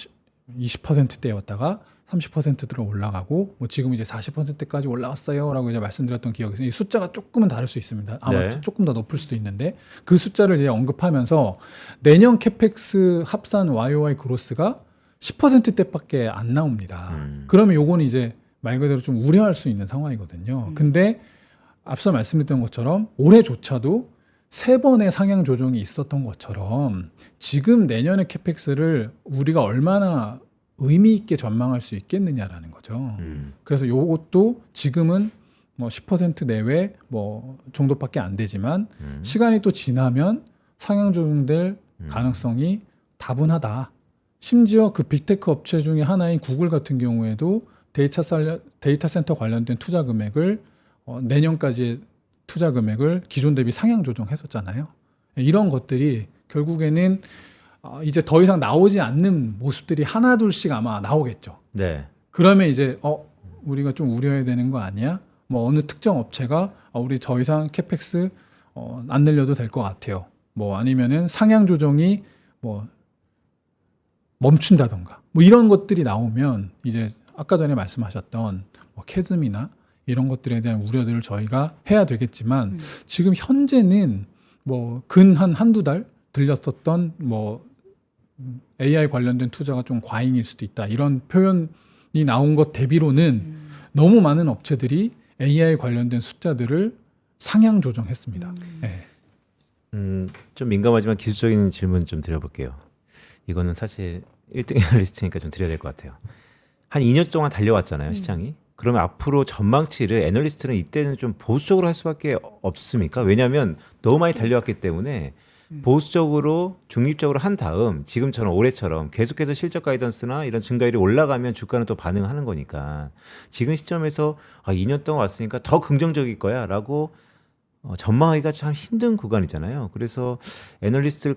[SPEAKER 1] 20%대였다가 30%대로 올라가고 뭐 지금 이제 40%대까지 올라왔어요라고 이제 말씀드렸던 기억이 있어요. 이 숫자가 조금은 다를 수 있습니다. 아마
[SPEAKER 3] 네.
[SPEAKER 1] 조금 더 높을 수도 있는데 그 숫자를 이제 언급하면서 내년 캐펙스 합산 YOY 그로스가 10%대밖에 안 나옵니다. 그러면 요거는 이제 말 그대로 좀 우려할 수 있는 상황이거든요. 근데 앞서 말씀드렸던 것처럼 올해조차도 3번의 상향 조정이 있었던 것처럼 지금 내년의 캐펙스를 우리가 얼마나 의미 있게 전망할 수 있겠느냐라는 거죠. 그래서 요것도 지금은 뭐 10% 내외 뭐 정도밖에 안 되지만 시간이 또 지나면 상향 조정될 가능성이 다분하다. 심지어 그 빅테크 업체 중에 하나인 구글 같은 경우에도 데이터 센터 관련된 투자 금액을 내년까지의 투자 금액을 기존 대비 상향 조정했었잖아요. 이런 것들이 결국에는 이제 더 이상 나오지 않는 모습들이 하나둘씩 아마 나오겠죠.
[SPEAKER 3] 네.
[SPEAKER 1] 그러면 이제 우리가 좀 우려해야 되는 거 아니야? 뭐 어느 특정 업체가 우리 더 이상 캐펙스 안 늘려도 될 것 같아요. 뭐 아니면은 상향 조정이 뭐 멈춘다던가 뭐 이런 것들이 나오면 이제 아까 전에 말씀하셨던 뭐 캐즘이나 이런 것들에 대한 우려들을 저희가 해야 되겠지만 지금 현재는 뭐 근 한두 달 들렸었던 뭐 AI 관련된 투자가 좀 과잉일 수도 있다. 이런 표현이 나온 것 대비로는 너무 많은 업체들이 AI 관련된 숫자들을 상향 조정했습니다. 네.
[SPEAKER 3] 좀 민감하지만 기술적인 질문 좀 드려볼게요. 이거는 사실 1등 애널리스트니까 좀 드려야 될 것 같아요. 한 2년 동안 달려왔잖아요, 시장이. 그러면 앞으로 전망치를 애널리스트는 이때는 좀 보수적으로 할 수밖에 없습니까? 왜냐하면 너무 많이 달려왔기 때문에 보수적으로 중립적으로 한 다음 지금처럼 올해처럼 계속해서 실적 가이던스나 이런 증가율이 올라가면 주가는 또 반응하는 거니까 지금 시점에서 2년 동안 왔으니까 더 긍정적일 거야 라고 전망하기가 참 힘든 구간이잖아요. 그래서 애널리스트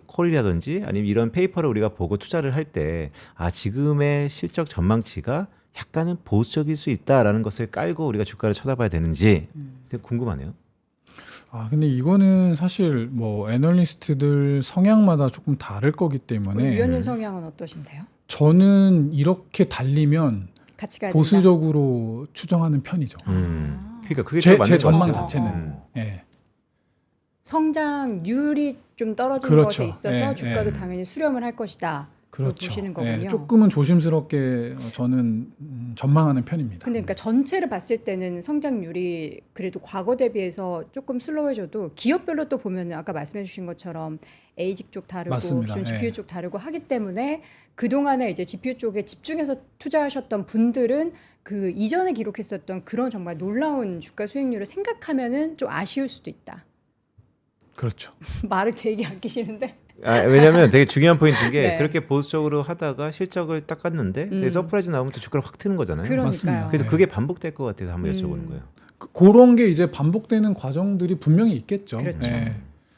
[SPEAKER 3] 콜이라든지 아니면 이런 페이퍼를 우리가 보고 투자를 할 때 지금의 실적 전망치가 약간은 보수적일 수 있다라는 것을 깔고 우리가 주가를 쳐다봐야 되는지 궁금하네요.
[SPEAKER 1] 근데 이거는 사실 뭐 애널리스트들 성향마다 조금 다를 거기
[SPEAKER 2] 우리
[SPEAKER 1] 때문에
[SPEAKER 2] 위원님 성향은 어떠신데요?
[SPEAKER 1] 저는 이렇게 달리면
[SPEAKER 2] 같이 가야
[SPEAKER 1] 보수적으로 추정하는 편이죠.
[SPEAKER 3] 그러니까 그게
[SPEAKER 1] 제
[SPEAKER 3] 좀 맞는 것
[SPEAKER 1] 전망
[SPEAKER 3] 같아요.
[SPEAKER 1] 자체는. 예.
[SPEAKER 2] 성장률이 좀 떨어지는
[SPEAKER 1] 그렇죠.
[SPEAKER 2] 것에 있어서
[SPEAKER 1] 예,
[SPEAKER 2] 주가도
[SPEAKER 1] 예.
[SPEAKER 2] 당연히 수렴을 할 것이다.
[SPEAKER 1] 그렇죠.
[SPEAKER 2] 보시는 거군요.
[SPEAKER 1] 예, 조금은 조심스럽게 저는 전망하는 편입니다.
[SPEAKER 2] 근데 그러니까 전체를 봤을 때는 성장률이 그래도 과거 대비해서 조금 슬로워져도 기업별로 또 보면 아까 말씀해 주신 것처럼 에이직 쪽 다르고
[SPEAKER 1] 맞습니다.
[SPEAKER 2] 기존 GPU
[SPEAKER 1] 예.
[SPEAKER 2] 쪽 다르고 하기 때문에 그동안에 이제 GPU 쪽에 집중해서 투자하셨던 분들은 그 이전에 기록했었던 그런 정말 놀라운 주가 수익률을 생각하면은 좀 아쉬울 수도 있다.
[SPEAKER 1] 그렇죠.
[SPEAKER 2] 말을 되게 아끼시는데.
[SPEAKER 3] 왜냐하면 되게 중요한 포인트인 게
[SPEAKER 2] 네.
[SPEAKER 3] 그렇게 보수적으로 하다가 실적을 딱 깠는데 되게 서프라이즈 나오면 또 주가를 확 트는 거잖아요.
[SPEAKER 2] 그러니까요.
[SPEAKER 1] 맞습니다.
[SPEAKER 3] 그래서
[SPEAKER 1] 네.
[SPEAKER 3] 그게 반복될 것 같아서 한번 여쭤보는 거예요.
[SPEAKER 1] 그런 게 이제 반복되는 과정들이 분명히 있겠죠.
[SPEAKER 2] 그렇죠.
[SPEAKER 1] 예.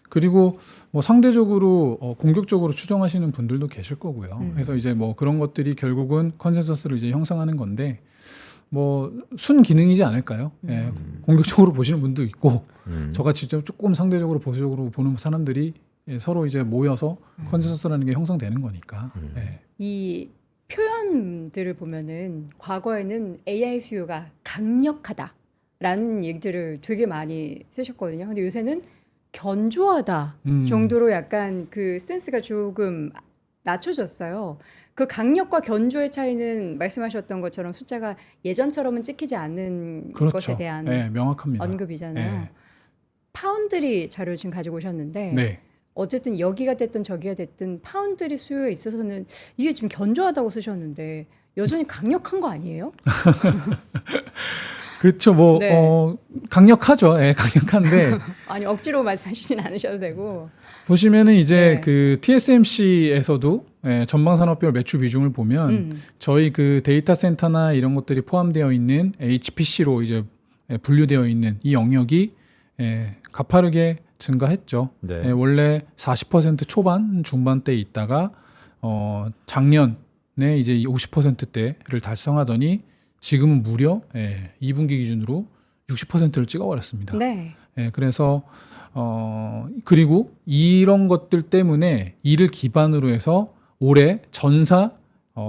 [SPEAKER 1] 그리고 뭐 상대적으로 공격적으로 추정하시는 분들도 계실 거고요. 그래서 이제 뭐 그런 것들이 결국은 컨센서스를 이제 형성하는 건데 뭐 순기능이지 않을까요? 예. 공격적으로 보시는 분도 있고 저같이 좀 조금 상대적으로 보수적으로 보는 사람들이 서로 이제 모여서 컨센서스라는 게 형성되는 거니까. 예.
[SPEAKER 2] 이 표현들을 보면은 과거에는 AI 수요가 강력하다라는 얘기들을 되게 많이 쓰셨거든요. 근데 요새는 견조하다 정도로 약간 그 센스가 조금 낮춰졌어요. 그 강력과 견조의 차이는 말씀하셨던 것처럼 숫자가 예전처럼은 찍히지 않는
[SPEAKER 1] 그렇죠.
[SPEAKER 2] 것에 대한
[SPEAKER 1] 예, 명확합니다.
[SPEAKER 2] 언급이잖아요.
[SPEAKER 1] 예.
[SPEAKER 2] 파운드리 자료를 지금 가지고 오셨는데
[SPEAKER 1] 네.
[SPEAKER 2] 어쨌든 여기가 됐든 저기가 됐든 파운드리 수요에 있어서는 이게 지금 견조하다고 쓰셨는데 여전히 강력한 거 아니에요?
[SPEAKER 1] 그렇죠. 뭐
[SPEAKER 2] 네.
[SPEAKER 1] 강력하죠. 예, 강력한데
[SPEAKER 2] 아니 억지로 말씀하시진 않으셔도 되고.
[SPEAKER 1] 보시면은 이제
[SPEAKER 2] 네.
[SPEAKER 1] 그 TSMC에서도 전방산업별 매출 비중을 보면 저희 그 데이터 센터나 이런 것들이 포함되어 있는 HPC로 이제 분류되어 있는 이 영역이 가파르게 증가했죠.
[SPEAKER 3] 네.
[SPEAKER 1] 원래 40% 초반 중반대에 있다가 작년에 이제 50%대를 달성하더니 지금은 무려 2분기 기준으로 60%를 찍어버렸습니다.
[SPEAKER 2] 네.
[SPEAKER 1] 그래서 그리고 이런 것들 때문에 이를 기반으로 해서 올해 전사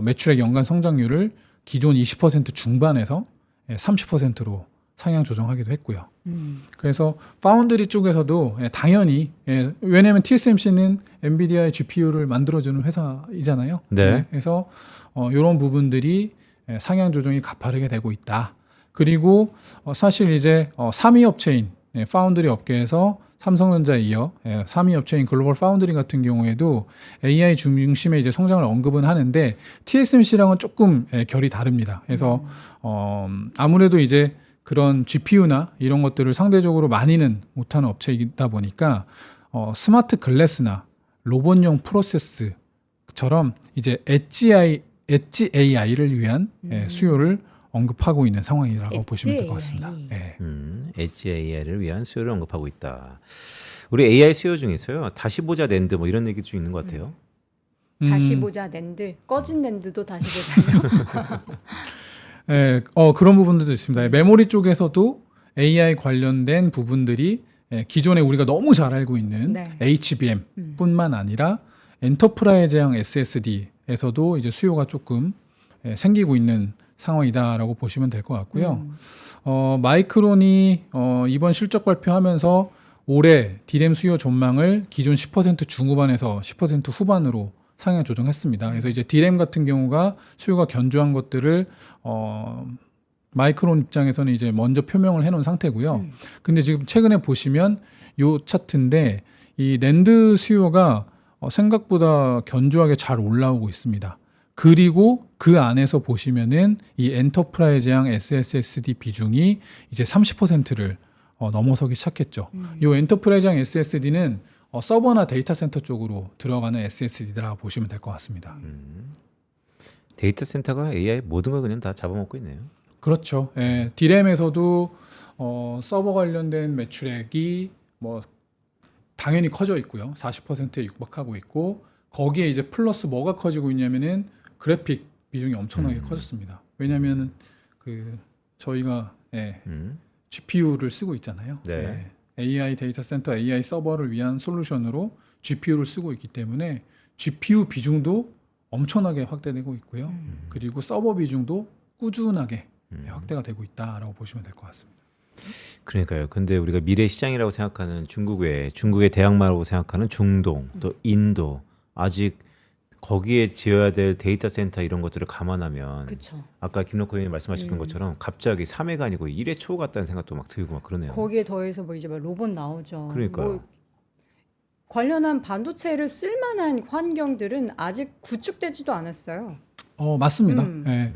[SPEAKER 1] 매출액 연간 성장률을 기존 20% 중반에서 30%로 상향 조정하기도 했고요. 그래서 파운드리 쪽에서도 당연히 왜냐하면 TSMC는 엔비디아의 GPU를 만들어주는 회사이잖아요.
[SPEAKER 3] 네.
[SPEAKER 1] 그래서 이런 부분들이 상향 조정이 가파르게 되고 있다. 그리고 사실 이제 3위 업체인 파운드리 업계에서 삼성전자에 이어 3위 업체인 글로벌 파운드리 같은 경우에도 AI 중심의 이제 성장을 언급은 하는데 TSMC랑은 조금 결이 다릅니다. 그래서 아무래도 이제 그런 GPU나 이런 것들을 상대적으로 많이는 못하는 업체이다 보니까 스마트 글래스나 로봇용 프로세스처럼 이제 엣지 AI를 위한 수요를 언급하고 있는 상황이라고 보시면 될 것 같습니다. 예.
[SPEAKER 3] 엣지 AI를 위한 수요를 언급하고 있다. 우리 AI 수요 중에서요. 다시 보자 낸드 뭐 이런 얘기 좀 있는 것 같아요.
[SPEAKER 2] 다시 보자 낸드. 꺼진 낸드도 다시 보자요.
[SPEAKER 1] 그런 부분들도 있습니다. 메모리 쪽에서도 AI 관련된 부분들이 기존에 우리가 너무 잘 알고 있는
[SPEAKER 2] 네.
[SPEAKER 1] HBM뿐만 아니라 엔터프라이즈형 SSD에서도 이제 수요가 조금 생기고 있는 상황이다라고 보시면 될 것 같고요. 마이크론이 이번 실적 발표하면서 올해 디램 수요 전망을 기존 10% 중후반에서 10% 후반으로 상향 조정했습니다. 그래서 이제 디램 같은 경우가 수요가 견조한 것들을 마이크론 입장에서는 이제 먼저 표명을 해놓은 상태고요. 근데 지금 최근에 보시면 요 차트인데 이 낸드 수요가 생각보다 견조하게 잘 올라오고 있습니다. 그리고 그 안에서 보시면은 이 엔터프라이즈형 SSD 비중이 이제 30%를 넘어서기 시작했죠. 이 엔터프라이즈형 SSD는 서버나 데이터 센터 쪽으로 들어가는 SSD라고 보시면 될 것 같습니다.
[SPEAKER 3] 데이터 센터가 AI 모든 걸 그냥 다 잡아먹고 있네요.
[SPEAKER 1] 그렇죠. 디램에서도 서버 관련된 매출액이 뭐 당연히 커져 있고요. 40%에 육박하고 있고 거기에 이제 플러스 뭐가 커지고 있냐면은 그래픽 비중이 엄청나게 커졌습니다. 왜냐하면 그 저희가 GPU를 쓰고 있잖아요.
[SPEAKER 3] 네.
[SPEAKER 1] AI 데이터 센터, AI 서버를 위한 솔루션으로 GPU를 쓰고 있기 때문에 GPU 비중도 엄청나게 확대되고 있고요. 그리고 서버 비중도 꾸준하게 확대가 되고 있다라고 보시면 될 것 같습니다.
[SPEAKER 3] 그러니까요. 근데 우리가 미래 시장이라고 생각하는 중국 외에 중국의 대항마라고 생각하는 중동 또 인도 아직 거기에 지어야 될 데이터 센터 이런 것들을 감안하면
[SPEAKER 2] 그렇죠.
[SPEAKER 3] 아까 김록호 의원님 말씀하셨던 것처럼 갑자기 3회가 아니고 1회 초 같다는 생각도 막 들고 막 그러네요.
[SPEAKER 2] 거기에 더해서 뭐 이제 막 로봇 나오죠.
[SPEAKER 3] 그러니까요.
[SPEAKER 2] 뭐 관련한 반도체를 쓸만한 환경들은 아직 구축되지도 않았어요.
[SPEAKER 1] 맞습니다.
[SPEAKER 2] 음.
[SPEAKER 1] 예.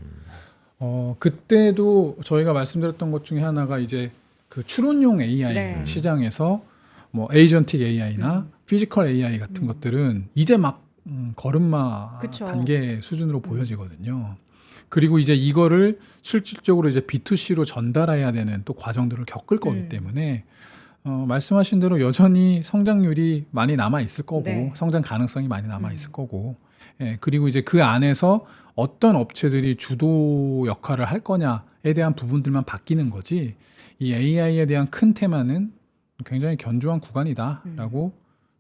[SPEAKER 1] 그때도 저희가 말씀드렸던 것 중에 하나가 이제 그 추론용 AI
[SPEAKER 2] 네.
[SPEAKER 1] 시장에서 뭐 에이전틱 AI나 피지컬 AI 같은 것들은 이제 막 걸음마
[SPEAKER 2] 그쵸.
[SPEAKER 1] 단계 수준으로 보여지거든요. 그리고 이제 이거를 실질적으로 이제 B2C로 전달해야 되는 또 과정들을 겪을 거기 때문에 말씀하신 대로 여전히 성장률이 많이 남아 있을 거고
[SPEAKER 2] 네.
[SPEAKER 1] 성장 가능성이 많이 남아 있을 거고 그리고 이제 그 안에서 어떤 업체들이 주도 역할을 할 거냐에 대한 부분들만 바뀌는 거지 이 AI에 대한 큰 테마는 굉장히 견조한 구간이다라고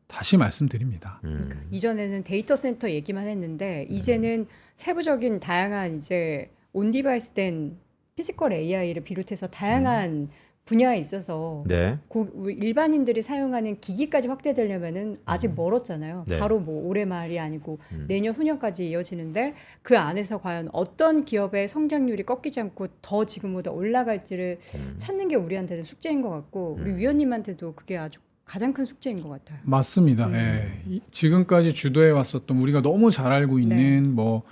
[SPEAKER 1] 다시 말씀드립니다.
[SPEAKER 2] 이전에는 데이터 센터 얘기만 했는데 이제는 세부적인 다양한 이제 온 디바이스 된 피지컬 AI를 비롯해서 다양한 분야에 있어서
[SPEAKER 3] 네.
[SPEAKER 2] 일반인들이 사용하는 기기까지 확대되려면은 아직 멀었잖아요.
[SPEAKER 3] 네.
[SPEAKER 2] 바로 뭐 올해 말이 아니고 내년 후년까지 이어지는데 그 안에서 과연 어떤 기업의 성장률이 꺾이지 않고 더 지금보다 올라갈지를 찾는 게 우리한테는 숙제인 것 같고 우리 위원님한테도 그게 아주 가장 큰 숙제인 것 같아요.
[SPEAKER 1] 맞습니다. 지금까지 주도해 왔었던 우리가 너무 잘 알고 있는 뭐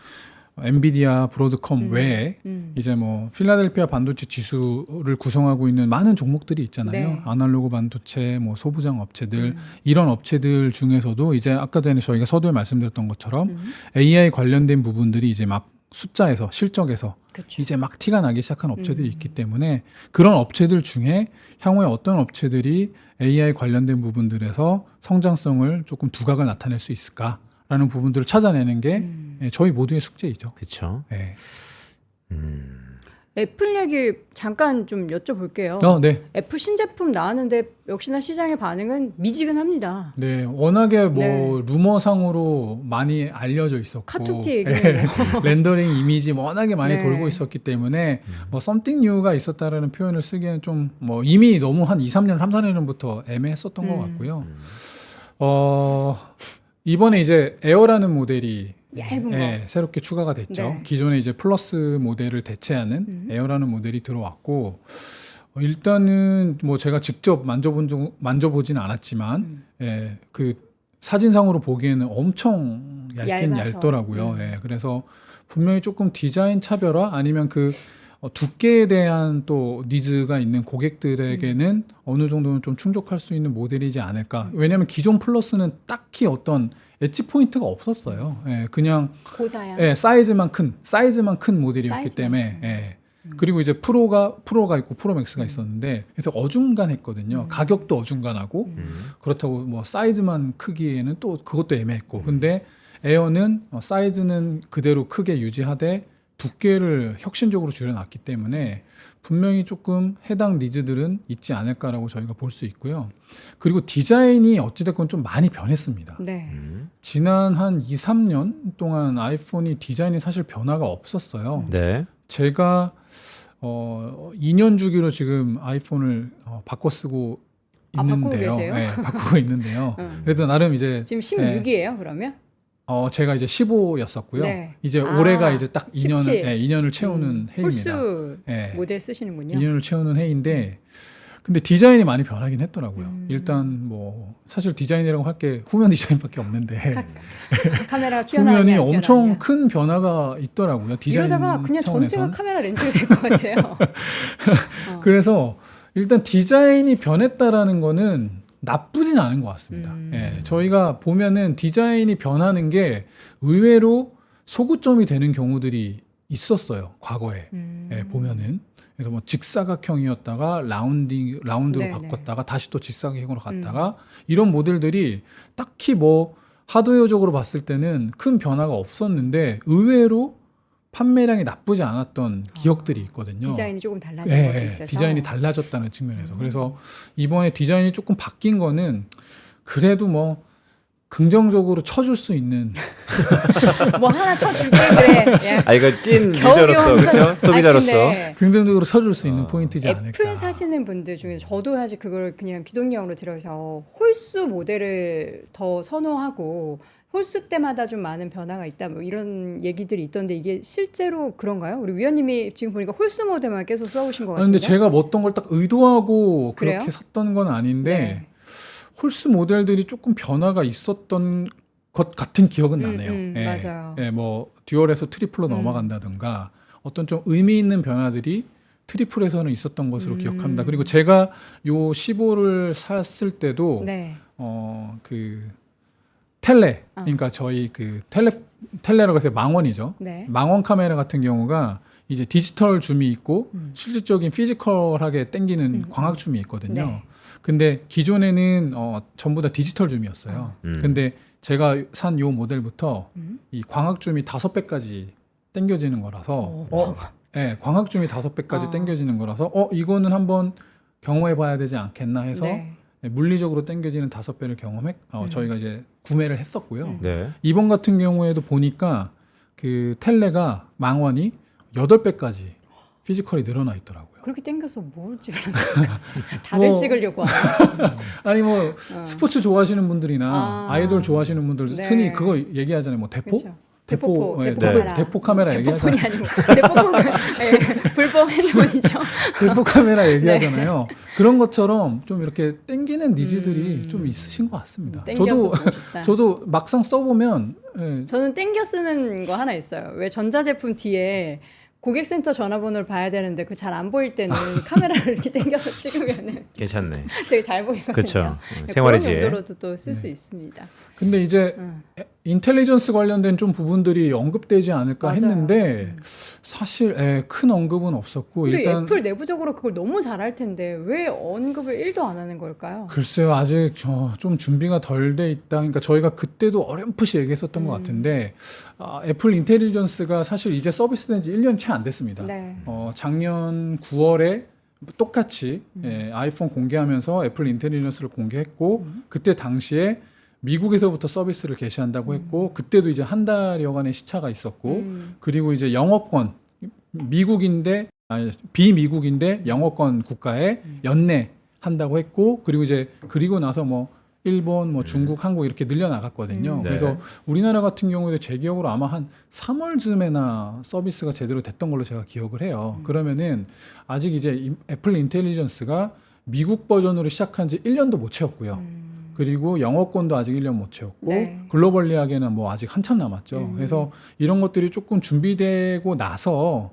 [SPEAKER 1] 엔비디아, 브로드컴 외에 이제 뭐 필라델피아 반도체 지수를 구성하고 있는 많은 종목들이 있잖아요.
[SPEAKER 2] 네.
[SPEAKER 1] 아날로그 반도체, 뭐 소부장 업체들 이런 업체들 중에서도 이제 아까 전에 저희가 서두에 말씀드렸던 것처럼 AI 관련된 부분들이 이제 막 숫자에서 실적에서
[SPEAKER 2] 그쵸.
[SPEAKER 1] 이제 막 티가 나기 시작한 업체들이 있기 때문에 그런 업체들 중에 향후에 어떤 업체들이 AI 관련된 부분들에서 성장성을 조금 두각을 나타낼 수 있을까라는 부분들을 찾아내는 게 저희 모두의 숙제이죠.
[SPEAKER 3] 그렇죠.
[SPEAKER 1] 네.
[SPEAKER 2] 애플 얘기 잠깐 좀 여쭤볼게요.
[SPEAKER 1] 네.
[SPEAKER 2] 애플 신제품 나왔는데 역시나 시장의 반응은 미지근합니다.
[SPEAKER 1] 네, 워낙에 뭐
[SPEAKER 2] 네.
[SPEAKER 1] 루머상으로 많이 알려져 있었고
[SPEAKER 2] 카툭지 얘기.
[SPEAKER 1] 렌더링 이미지 워낙에 많이
[SPEAKER 2] 네.
[SPEAKER 1] 돌고 있었기 때문에 뭐 something new가 있었다라는 표현을 쓰기에는 좀 뭐 이미 너무 한 2, 3년, 3, 4년부터 애매했었던 것 같고요. 이번에 이제 에어라는 모델이
[SPEAKER 2] 얇은 거.
[SPEAKER 1] 새롭게 추가가 됐죠.
[SPEAKER 2] 네.
[SPEAKER 1] 기존에 이제 플러스 모델을 대체하는 에어라는 모델이 들어왔고 일단은 뭐 제가 직접 만져보지는 않았지만 그 사진상으로 보기에는 엄청 얇긴
[SPEAKER 2] 얇아서.
[SPEAKER 1] 얇더라고요. 그래서 분명히 조금 디자인 차별화 아니면 그 두께에 대한 또 니즈가 있는 고객들에게는 어느 정도는 좀 충족할 수 있는 모델이지 않을까. 왜냐하면 기존 플러스는 딱히 어떤 엣지 포인트가 없었어요. 그냥
[SPEAKER 2] 고사양.
[SPEAKER 1] 사이즈만 큰 모델이었기
[SPEAKER 2] 사이즈만
[SPEAKER 1] 때문에 그리고 이제 프로가 있고 프로맥스가 있었는데 그래서 어중간했거든요. 가격도 어중간하고 그렇다고 뭐 사이즈만 크기에는 또 그것도 애매했고 근데 에어는 사이즈는 그대로 크게 유지하되 두께를 혁신적으로 줄여놨기 때문에 분명히 조금 해당 니즈들은 있지 않을까라고 저희가 볼 수 있고요. 그리고 디자인이 어찌됐건 좀 많이 변했습니다.
[SPEAKER 2] 네.
[SPEAKER 1] 지난 한 2, 3년 동안 아이폰이 디자인이 사실 변화가 없었어요.
[SPEAKER 3] 네.
[SPEAKER 1] 제가 2년 주기로 지금 아이폰을 바꿔 쓰고
[SPEAKER 2] 바꾸고
[SPEAKER 1] 있는데요.
[SPEAKER 2] 계세요?
[SPEAKER 1] 바꾸고 있는데요. 그래도 나름 이제
[SPEAKER 2] 지금 16이에요, 그러면?
[SPEAKER 1] 제가 이제 15였었고요.
[SPEAKER 2] 네.
[SPEAKER 1] 이제 올해가 이제 딱
[SPEAKER 2] 17.
[SPEAKER 1] 2년을 채우는 해입니다.
[SPEAKER 2] 홀수
[SPEAKER 1] 네.
[SPEAKER 2] 모델 쓰시는군요.
[SPEAKER 1] 2년을 채우는 해인데 근데 디자인이 많이 변하긴 했더라고요. 일단 뭐 사실 디자인이라고 할 게 후면 디자인밖에 없는데
[SPEAKER 2] 카메라 튀어나오냐
[SPEAKER 1] 후면이
[SPEAKER 2] 안
[SPEAKER 1] 엄청
[SPEAKER 2] 튀어나오냐.
[SPEAKER 1] 큰 변화가 있더라고요. 디자인
[SPEAKER 2] 이러다가 그냥
[SPEAKER 1] 차원에서.
[SPEAKER 2] 전체가 카메라 렌즈가 될 것 같아요.
[SPEAKER 1] 그래서 일단 디자인이 변했다라는 거는 나쁘진 않은 것 같습니다. 저희가 보면은 디자인이 변하는 게 의외로 소구점이 되는 경우들이 있었어요. 과거에 보면은. 그래서 뭐 직사각형이었다가 라운드로
[SPEAKER 2] 네네.
[SPEAKER 1] 바꿨다가 다시 또 직사각형으로 갔다가 이런 모델들이 딱히 뭐 하드웨어적으로 봤을 때는 큰 변화가 없었는데 의외로 판매량이 나쁘지 않았던 기억들이 있거든요.
[SPEAKER 2] 디자인이 조금 달라진 것이
[SPEAKER 1] 네,
[SPEAKER 2] 있어서
[SPEAKER 1] 디자인이 달라졌다는 측면에서. 그래서 이번에 디자인이 조금 바뀐 거는 그래도 뭐 긍정적으로 쳐줄 수 있는
[SPEAKER 2] 뭐 하나 쳐줄게 그래. 예.
[SPEAKER 3] 이거 찐
[SPEAKER 2] 겨울용
[SPEAKER 3] 유저로서 그렇죠? 소비자로서.
[SPEAKER 2] 근데
[SPEAKER 1] 긍정적으로 쳐줄 수 있는 포인트지 않을까.
[SPEAKER 2] 애플 사시는 분들 중에 저도 사실 그걸 그냥 기동용으로 들어서 홀수 모델을 더 선호하고 홀수 때마다 좀 많은 변화가 있다 뭐 이런 얘기들이 있던데 이게 실제로 그런가요? 우리 위원님이 지금 보니까 홀수 모델만 계속 써오신 것 같은데.
[SPEAKER 1] 근데 제가 뭐 어떤 걸 딱 의도하고
[SPEAKER 2] 그래요?
[SPEAKER 1] 그렇게 샀던 건 아닌데
[SPEAKER 2] 네.
[SPEAKER 1] 홀수 모델들이 조금 변화가 있었던 것 같은 기억은 나네요.
[SPEAKER 2] 맞아요.
[SPEAKER 1] 예, 뭐 듀얼에서 트리플로 넘어간다든가 어떤 좀 의미 있는 변화들이 트리플에서는 있었던 것으로 기억합니다. 그리고 제가 요 15를 샀을 때도
[SPEAKER 2] 네.
[SPEAKER 1] 그 텔레, 그러니까 저희 그 텔레라고 해서 망원이죠.
[SPEAKER 2] 네.
[SPEAKER 1] 망원 카메라 같은 경우가 이제 디지털 줌이 있고 실질적인 피지컬하게 당기는 광학 줌이 있거든요.
[SPEAKER 2] 네.
[SPEAKER 1] 근데 기존에는 전부 다 디지털 줌이었어요. 근데 제가 산 요 모델부터 이 광학 줌이 5배까지 당겨지는 거라서 네, 광학 줌이 5배까지 당겨지는 거라서 이거는 한번 경험해 봐야 되지 않겠나 해서
[SPEAKER 2] 네.
[SPEAKER 1] 물리적으로 당겨지는 5배를 저희가 이제 구매를 했었고요.
[SPEAKER 3] 네.
[SPEAKER 1] 이번 같은 경우에도 보니까 그 텔레가 망원이 8배까지 피지컬이 늘어나 있더라고요.
[SPEAKER 2] 그렇게 땡겨서 뭘 찍으려고 달을
[SPEAKER 1] 뭐-
[SPEAKER 2] 찍으려고 하나?
[SPEAKER 1] 아니 뭐 스포츠 좋아하시는 분들이나 아이돌 좋아하시는 분들
[SPEAKER 2] 네.
[SPEAKER 1] 흔히 그거 얘기하잖아요. 뭐 대포?
[SPEAKER 2] 그렇죠.
[SPEAKER 1] 대포,
[SPEAKER 2] 대포
[SPEAKER 1] 예,
[SPEAKER 2] 카메라.
[SPEAKER 1] 대포 카메라
[SPEAKER 2] 대포폰이
[SPEAKER 1] 얘기하잖아요.
[SPEAKER 2] 아니고 대포폰 불법 핸드폰이죠.
[SPEAKER 1] 대포 카메라 얘기하잖아요. 그런 것처럼 좀 이렇게 땡기는 니즈들이 좀 있으신 것 같습니다.
[SPEAKER 2] 땡겨서 보고 싶다.
[SPEAKER 1] 저도 막상 써보면 예,
[SPEAKER 2] 저는 땡겨 쓰는 거 하나 있어요. 왜 전자제품 뒤에 고객센터 전화번호를 봐야 되는데 그 잘 안 보일 때는 카메라를 이렇게 당겨서 찍으면은
[SPEAKER 3] 괜찮네.
[SPEAKER 2] 되게 잘 보이거든요.
[SPEAKER 3] 그쵸.
[SPEAKER 2] 네,
[SPEAKER 3] 생활의
[SPEAKER 2] 그런
[SPEAKER 3] 지혜.
[SPEAKER 2] 용도로도 또 쓸 수 있습니다.
[SPEAKER 1] 근데 이제 인텔리전스 관련된 좀 부분들이 언급되지 않을까
[SPEAKER 2] 맞아요.
[SPEAKER 1] 했는데 사실 큰 언급은 없었고
[SPEAKER 2] 근데
[SPEAKER 1] 일단
[SPEAKER 2] 애플 내부적으로 그걸 너무 잘할 텐데 왜 언급을 1도 안 하는 걸까요?
[SPEAKER 1] 글쎄요 아직 좀 준비가 덜 돼 있다. 그러니까 저희가 그때도 어렴풋이 얘기했었던 것 같은데 애플 인텔리전스가 사실 이제 서비스된 지 1년 채 안 됐습니다.
[SPEAKER 2] 네.
[SPEAKER 1] 작년 9월에 똑같이 아이폰 공개하면서 애플 인텔리전스를 공개했고 그때 당시에 미국에서부터 서비스를 개시한다고 했고 그때도 이제 한 달여간의 시차가 있었고 그리고 이제 영어권 비미국인데 영어권 국가에 연내한다고 했고 그리고 나서 뭐 일본, 뭐 중국, 한국 이렇게 늘려 나갔거든요.
[SPEAKER 3] 네.
[SPEAKER 1] 그래서 우리나라 같은 경우에도 제 기억으로 아마 한 3월쯤에나 서비스가 제대로 됐던 걸로 제가 기억을 해요. 그러면은 아직 이제 애플 인텔리전스가 미국 버전으로 시작한 지 1년도 못 채웠고요. 그리고 영어권도 아직 1년 못 채웠고
[SPEAKER 2] 네.
[SPEAKER 1] 글로벌리하게는 뭐 아직 한참 남았죠. 그래서 이런 것들이 조금 준비되고 나서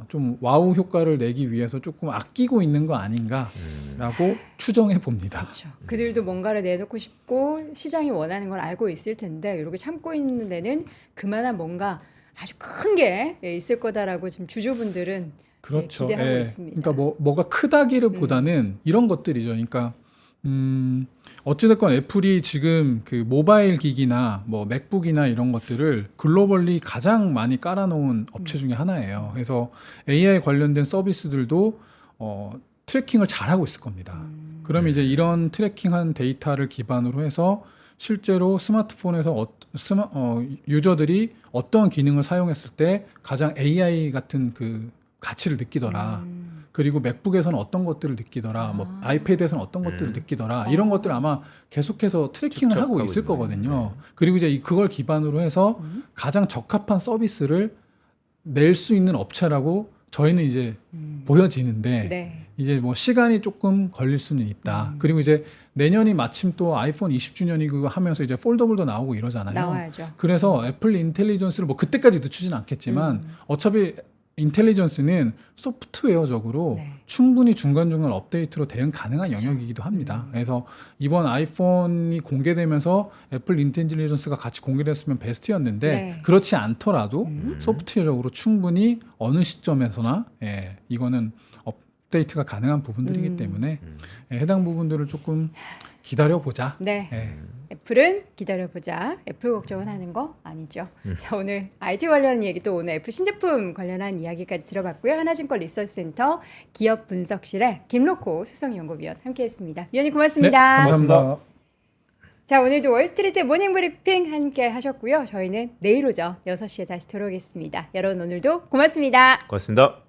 [SPEAKER 1] 좀 와우 효과를 내기 위해서 조금 아끼고 있는 거 아닌가라고 추정해 봅니다.
[SPEAKER 2] 그렇죠. 그들도 뭔가를 내놓고 싶고 시장이 원하는 걸 알고 있을 텐데 이렇게 참고 있는 데는 그만한 뭔가 아주 큰 게 있을 거다라고 지금 주주분들은
[SPEAKER 1] 그렇죠.
[SPEAKER 2] 기대하고
[SPEAKER 1] 예.
[SPEAKER 2] 있습니다.
[SPEAKER 1] 그러니까 뭐가 크다기보다는 이런 것들이죠. 그러니까 어찌됐건 애플이 지금 그 모바일 기기나 뭐 맥북이나 이런 것들을 글로벌리 가장 많이 깔아놓은 업체 중에 하나예요. 그래서 AI 관련된 서비스들도 트래킹을 잘하고 있을 겁니다. 그러면 이제 이런 트래킹한 데이터를 기반으로 해서 실제로 스마트폰에서 유저들이 어떤 기능을 사용했을 때 가장 AI 같은 그 가치를 느끼더라. 그리고 맥북에서는 어떤 것들을 느끼더라, 뭐 아이패드에서는 어떤 것들을 느끼더라, 이런 것들 아마 계속해서 트래킹을 하고
[SPEAKER 3] 축적하고
[SPEAKER 1] 있을
[SPEAKER 3] 있네.
[SPEAKER 1] 거거든요. 그리고 이제 그걸 기반으로 해서 가장 적합한 서비스를 낼 수 있는 업체라고 저희는 이제 보여지는데
[SPEAKER 2] 네.
[SPEAKER 1] 이제 뭐 시간이 조금 걸릴 수는 있다. 그리고 이제 내년이 마침 또 아이폰 20주년이고 하면서 이제 폴더블도 나오고 이러잖아요.
[SPEAKER 2] 나와야죠.
[SPEAKER 1] 그래서 애플 인텔리전스를 뭐 그때까지 늦추지는 않겠지만 어차피 인텔리전스는 소프트웨어적으로
[SPEAKER 2] 네.
[SPEAKER 1] 충분히 중간중간 업데이트로 대응 가능한 영역이기도 합니다. 그래서 이번 아이폰이 공개되면서 애플 인텔리전스가 같이 공개됐으면 베스트였는데
[SPEAKER 2] 네.
[SPEAKER 1] 그렇지 않더라도 소프트웨어적으로 충분히 어느 시점에서나 이거는 업데이트가 가능한 부분들이기 때문에 해당 부분들을 조금 기다려보자.
[SPEAKER 2] 네.
[SPEAKER 1] 예.
[SPEAKER 2] 애플은 기다려보자. 애플 걱정은 하는 거 아니죠. 자, 오늘 IT 관련 얘기 또 오늘 애플 신제품 관련한 이야기까지 들어봤고요. 하나증권 리서치센터 기업 분석실의 김로코 수석연구위원 함께했습니다. 위원님 고맙습니다.
[SPEAKER 1] 네, 감사합니다.
[SPEAKER 2] 자, 오늘도 월스트리트 모닝 브리핑 함께 하셨고요. 저희는 내일 오전 6시에 다시 돌아오겠습니다. 여러분 오늘도 고맙습니다.
[SPEAKER 3] 고맙습니다.